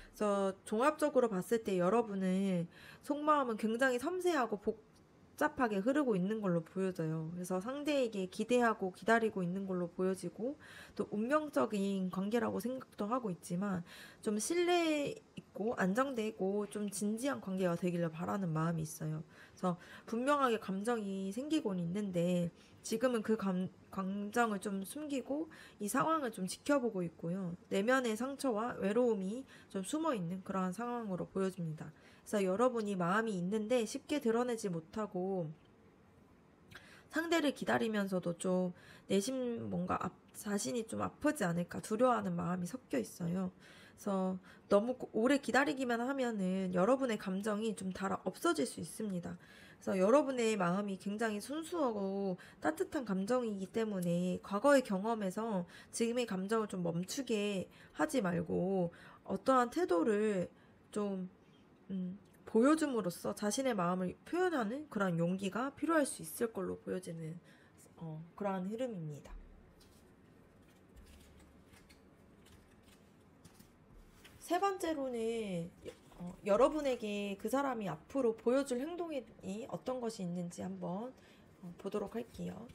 그래서 종합적으로 봤을 때 여러분은 속마음은 굉장히 섬세하고 복잡하게 흐르고 있는 걸로 보여져요. 그래서 상대에게 기대하고 기다리고 있는 걸로 보여지고, 또 운명적인 관계라고 생각도 하고 있지만 좀 신뢰 있고 안정되고 좀 진지한 관계가 되기를 바라는 마음이 있어요. 그래서 분명하게 감정이 생기곤 있는데 지금은 그 감정을 좀 숨기고 이 상황을 좀 지켜보고 있고요. 내면의 상처와 외로움이 좀 숨어 있는 그러한 상황으로 보여집니다. 그래서 여러분이 마음이 있는데 쉽게 드러내지 못하고 상대를 기다리면서도 좀 내심 뭔가 자신이 좀 아프지 않을까 두려워하는 마음이 섞여 있어요. 그래서 너무 오래 기다리기만 하면은 여러분의 감정이 좀 달아 없어질 수 있습니다. 그래서 여러분의 마음이 굉장히 순수하고 따뜻한 감정이기 때문에 과거의 경험에서 지금의 감정을 좀 멈추게 하지 말고 어떠한 태도를 좀 보여줌으로써 자신의 마음을 표현하는 그런 용기가 필요할 수 있을 걸로 보여지는 그러한 흐름입니다. 세 번째로는 여러분에게 그 사람이 앞으로 보여줄 행동이 어떤 것이 있는지 한번 보도록 할게요.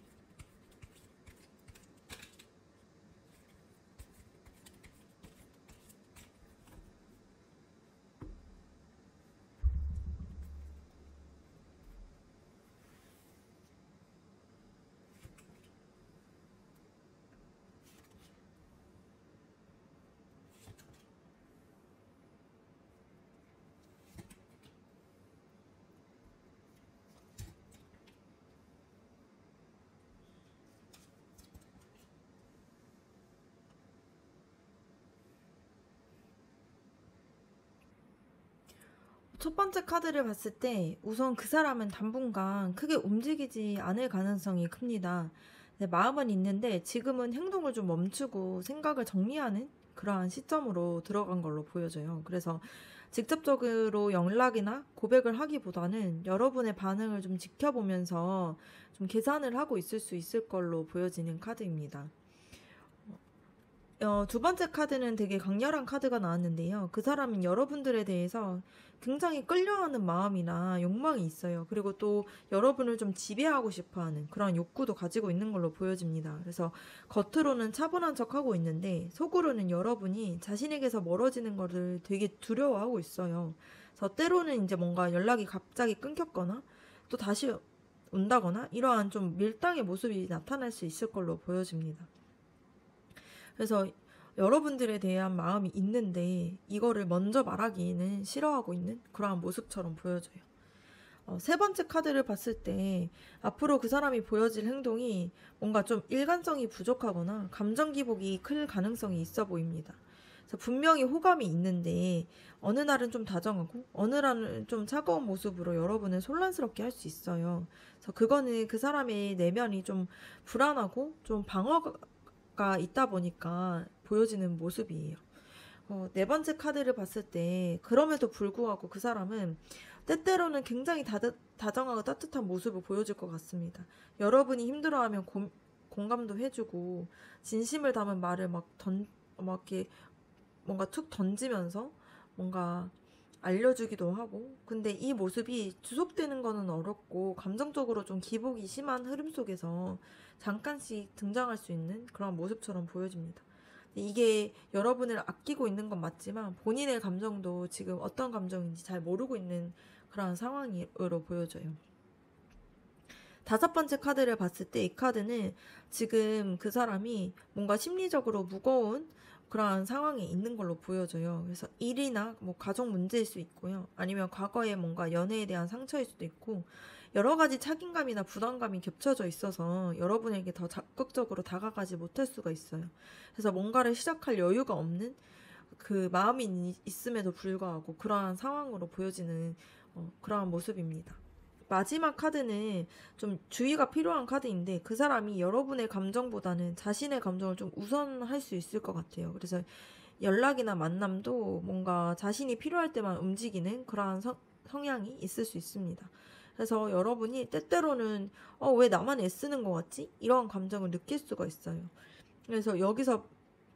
첫 번째 카드를 봤을 때 우선 그 사람은 당분간 크게 움직이지 않을 가능성이 큽니다. 네, 마음은 있는데 지금은 행동을 좀 멈추고 생각을 정리하는 그러한 시점으로 들어간 걸로 보여져요. 그래서 직접적으로 연락이나 고백을 하기보다는 여러분의 반응을 좀 지켜보면서 좀 계산을 하고 있을 수 있을 걸로 보여지는 카드입니다. 두 번째 카드는 되게 강렬한 카드가 나왔는데요. 그 사람은 여러분들에 대해서 굉장히 끌려하는 마음이나 욕망이 있어요. 그리고 또 여러분을 좀 지배하고 싶어 하는 그런 욕구도 가지고 있는 걸로 보여집니다. 그래서 겉으로는 차분한 척 하고 있는데 속으로는 여러분이 자신에게서 멀어지는 것을 되게 두려워하고 있어요. 그래서 때로는 이제 뭔가 연락이 갑자기 끊겼거나 또 다시 온다거나 이러한 좀 밀당의 모습이 나타날 수 있을 걸로 보여집니다. 그래서 여러분들에 대한 마음이 있는데 이거를 먼저 말하기는 싫어하고 있는 그러한 모습처럼 보여져요. 세 번째 카드를 봤을 때 앞으로 그 사람이 보여질 행동이 뭔가 좀 일관성이 부족하거나 감정 기복이 클 가능성이 있어 보입니다. 그래서 분명히 호감이 있는데 어느 날은 좀 다정하고 어느 날은 좀 차가운 모습으로 여러분을 혼란스럽게 할 수 있어요. 그래서 그거는 그 사람의 내면이 좀 불안하고 좀 방어가 있다 보니까 보여지는 모습이에요. 네 번째 카드를 봤을 때 그럼에도 불구하고 그 사람은 때때로는 굉장히 다정하고 따뜻한 모습을 보여줄 것 같습니다. 여러분이 힘들어하면 공감도 해주고 진심을 담은 말을 막 이렇게 뭔가 툭 던지면서 뭔가 알려주기도 하고, 근데 이 모습이 지속되는 거는 어렵고 감정적으로 좀 기복이 심한 흐름 속에서 잠깐씩 등장할 수 있는 그런 모습처럼 보여집니다. 이게 여러분을 아끼고 있는 건 맞지만 본인의 감정도 지금 어떤 감정인지 잘 모르고 있는 그런 상황으로 보여져요. 다섯 번째 카드를 봤을 때 이 카드는 지금 그 사람이 뭔가 심리적으로 무거운 그러한 상황에 있는 걸로 보여져요. 그래서 일이나 뭐 가족 문제일 수 있고요. 아니면 과거에 뭔가 연애에 대한 상처일 수도 있고 여러 가지 착임감이나 부담감이 겹쳐져 있어서 여러분에게 더 적극적으로 다가가지 못할 수가 있어요. 그래서 뭔가를 시작할 여유가 없는 그 마음이 있음에도 불구하고 그러한 상황으로 보여지는 그러한 모습입니다. 마지막 카드는 좀 주의가 필요한 카드인데 그 사람이 여러분의 감정보다는 자신의 감정을 좀 우선할 수 있을 것 같아요. 그래서 연락이나 만남도 뭔가 자신이 필요할 때만 움직이는 그러한 성향이 있을 수 있습니다. 그래서 여러분이 때때로는 왜 나만 애쓰는 것 같지? 이런 감정을 느낄 수가 있어요. 그래서 여기서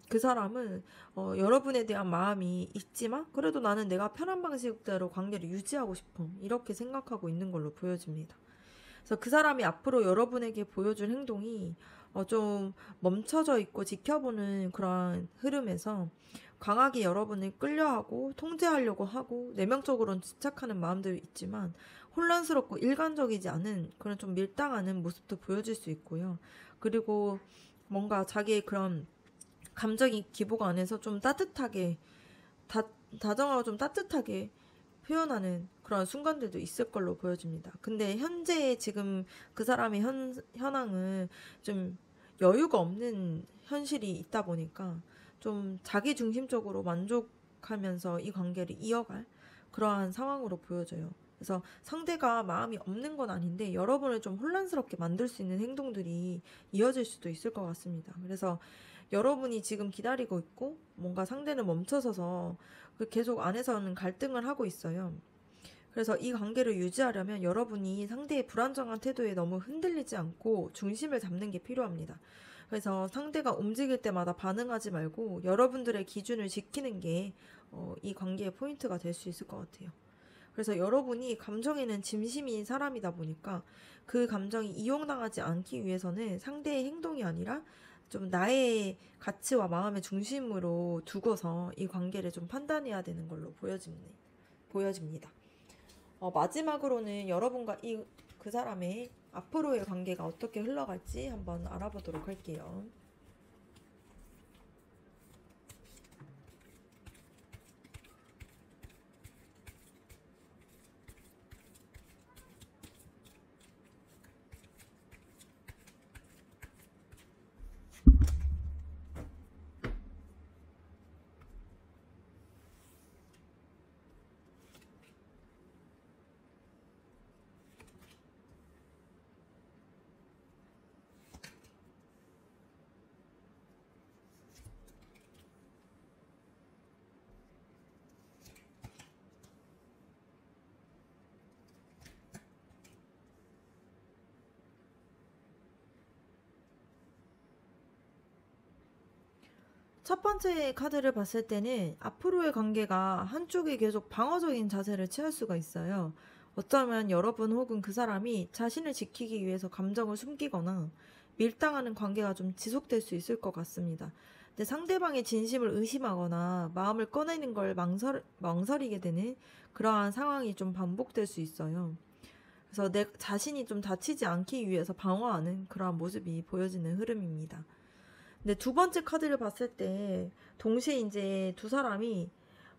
그 사람은 여러분에 대한 마음이 있지만 그래도 나는 내가 편한 방식대로 관계를 유지하고 싶어 이렇게 생각하고 있는 걸로 보여집니다. 그래서 그 사람이 앞으로 여러분에게 보여줄 행동이 좀 멈춰져 있고 지켜보는 그런 흐름에서 강하게 여러분을 끌려하고 통제하려고 하고 내면적으로는 집착하는 마음도 있지만 혼란스럽고 일관적이지 않은 그런 좀 밀당하는 모습도 보여질 수 있고요. 그리고 뭔가 자기의 그런 감정이 기복 안에서 좀 따뜻하게 다정하고 좀 따뜻하게 표현하는 그런 순간들도 있을 걸로 보여집니다. 근데 현재 지금 그 사람의 현황은 좀 여유가 없는 현실이 있다 보니까 좀 자기 중심적으로 만족하면서 이 관계를 이어갈 그러한 상황으로 보여져요. 그래서 상대가 마음이 없는 건 아닌데 여러분을 좀 혼란스럽게 만들 수 있는 행동들이 이어질 수도 있을 것 같습니다. 그래서 여러분이 지금 기다리고 있고 뭔가 상대는 멈춰서서 계속 안에서는 갈등을 하고 있어요. 그래서 이 관계를 유지하려면 여러분이 상대의 불안정한 태도에 너무 흔들리지 않고 중심을 잡는 게 필요합니다. 그래서 상대가 움직일 때마다 반응하지 말고 여러분들의 기준을 지키는 게 이 관계의 포인트가 될 수 있을 것 같아요. 그래서 여러분이 감정에는 진심인 사람이다 보니까 그 감정이 이용당하지 않기 위해서는 상대의 행동이 아니라 좀 나의 가치와 마음의 중심으로 두고서 이 관계를 좀 판단해야 되는 걸로 보여집니다. 마지막으로는 여러분과 그 사람의 앞으로의 관계가 어떻게 흘러갈지 한번 알아보도록 할게요. 첫 번째 카드를 봤을 때는 앞으로의 관계가 한쪽이 계속 방어적인 자세를 취할 수가 있어요. 어쩌면 여러분 혹은 그 사람이 자신을 지키기 위해서 감정을 숨기거나 밀당하는 관계가 좀 지속될 수 있을 것 같습니다. 근데 상대방의 진심을 의심하거나 마음을 꺼내는 걸 망설이게 되는 그러한 상황이 좀 반복될 수 있어요. 그래서 내 자신이 좀 다치지 않기 위해서 방어하는 그러한 모습이 보여지는 흐름입니다. 근데 두 번째 카드를 봤을 때 동시에 이제 두 사람이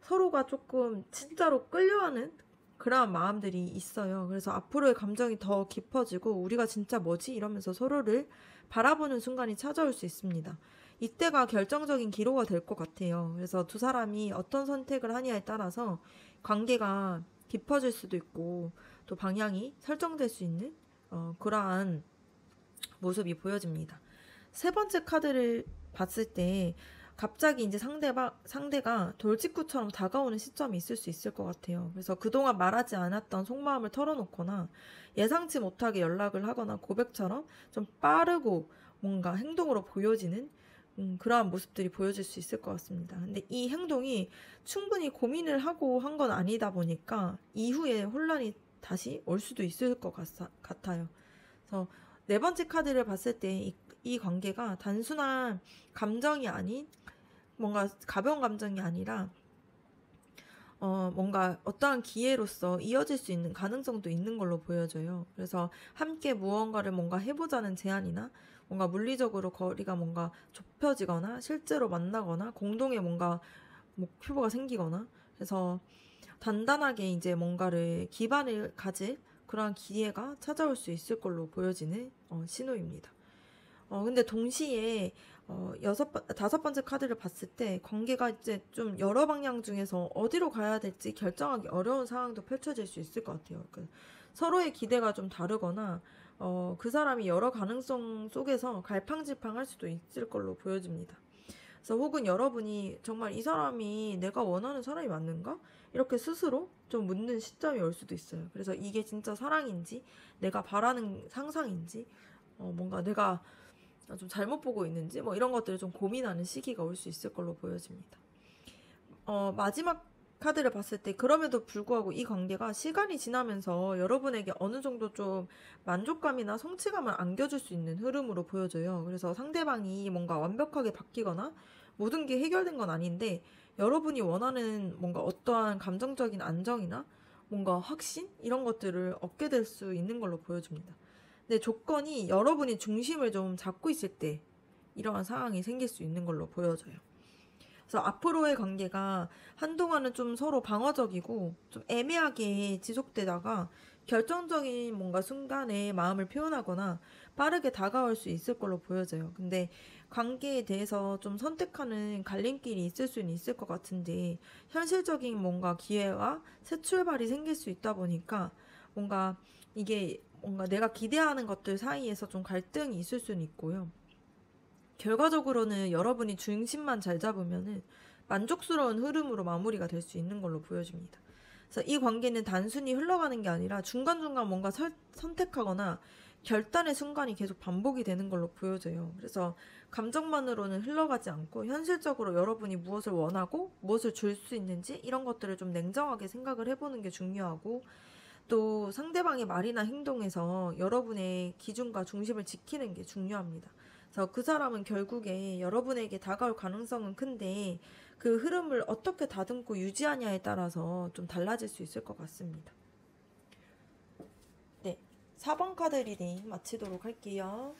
서로가 조금 진짜로 끌려하는 그러한 마음들이 있어요. 그래서 앞으로의 감정이 더 깊어지고 우리가 진짜 뭐지? 이러면서 서로를 바라보는 순간이 찾아올 수 있습니다. 이때가 결정적인 기로가 될 것 같아요. 그래서 두 사람이 어떤 선택을 하냐에 따라서 관계가 깊어질 수도 있고 또 방향이 설정될 수 있는 그러한 모습이 보여집니다. 세 번째 카드를 봤을 때 갑자기 이제 상대가 돌직구처럼 다가오는 시점이 있을 수 있을 것 같아요. 그래서 그동안 말하지 않았던 속마음을 털어놓거나 예상치 못하게 연락을 하거나 고백처럼 좀 빠르고 뭔가 행동으로 보여지는 그러한 모습들이 보여질 수 있을 것 같습니다. 근데 이 행동이 충분히 고민을 하고 한 건 아니다 보니까 이후에 혼란이 다시 올 수도 있을 것 같아요. 그래서 네 번째 카드를 봤을 때 이 관계가 단순한 감정이 아닌 뭔가 가벼운 감정이 아니라 뭔가 어떠한 기회로서 이어질 수 있는 가능성도 있는 걸로 보여져요. 그래서 함께 무언가를 뭔가 해보자는 제안이나 뭔가 물리적으로 거리가 뭔가 좁혀지거나 실제로 만나거나 공동의 뭔가 목표가 생기거나 그래서 단단하게 이제 뭔가를 기반을 가질 그러한 기회가 찾아올 수 있을 걸로 보여지는 신호입니다. 근데 동시에 다섯 번째 카드를 봤을 때 관계가 이제 좀 여러 방향 중에서 어디로 가야 될지 결정하기 어려운 상황도 펼쳐질 수 있을 것 같아요. 서로의 기대가 좀 다르거나 그 사람이 여러 가능성 속에서 갈팡질팡할 수도 있을 걸로 보여집니다. 그래서 혹은 여러분이 정말 이 사람이 내가 원하는 사람이 맞는가? 이렇게 스스로 좀 묻는 시점이 올 수도 있어요. 그래서 이게 진짜 사랑인지 내가 바라는 상상인지 뭔가 내가 좀 잘못 보고 있는지 뭐 이런 것들을 좀 고민하는 시기가 올 수 있을 걸로 보여집니다. 마지막 카드를 봤을 때 그럼에도 불구하고 이 관계가 시간이 지나면서 여러분에게 어느 정도 좀 만족감이나 성취감을 안겨줄 수 있는 흐름으로 보여져요. 그래서 상대방이 뭔가 완벽하게 바뀌거나 모든 게 해결된 건 아닌데 여러분이 원하는 뭔가 어떠한 감정적인 안정이나 뭔가 확신? 이런 것들을 얻게 될 수 있는 걸로 보여집니다. 근데 조건이 여러분이 중심을 좀 잡고 있을 때 이러한 상황이 생길 수 있는 걸로 보여져요. 그래서 앞으로의 관계가 한동안은 좀 서로 방어적이고 좀 애매하게 지속되다가 결정적인 뭔가 순간에 마음을 표현하거나 빠르게 다가올 수 있을 걸로 보여져요. 근데 관계에 대해서 좀 선택하는 갈림길이 있을 수는 있을 것 같은데 현실적인 뭔가 기회와 새 출발이 생길 수 있다 보니까 뭔가 이게 뭔가 내가 기대하는 것들 사이에서 좀 갈등이 있을 수는 있고요. 결과적으로는 여러분이 중심만 잘 잡으면은 만족스러운 흐름으로 마무리가 될 수 있는 걸로 보여집니다. 그래서 이 관계는 단순히 흘러가는 게 아니라 중간중간 뭔가 선택하거나 결단의 순간이 계속 반복이 되는 걸로 보여져요. 그래서 감정만으로는 흘러가지 않고 현실적으로 여러분이 무엇을 원하고 무엇을 줄 수 있는지 이런 것들을 좀 냉정하게 생각을 해보는 게 중요하고 또 상대방의 말이나 행동에서 여러분의 기준과 중심을 지키는 게 중요합니다. 그래서 그 사람은 결국에 여러분에게 다가올 가능성은 큰데 그 흐름을 어떻게 다듬고 유지하냐에 따라서 좀 달라질 수 있을 것 같습니다. 네, 4번 카드 리딩 마치도록 할게요.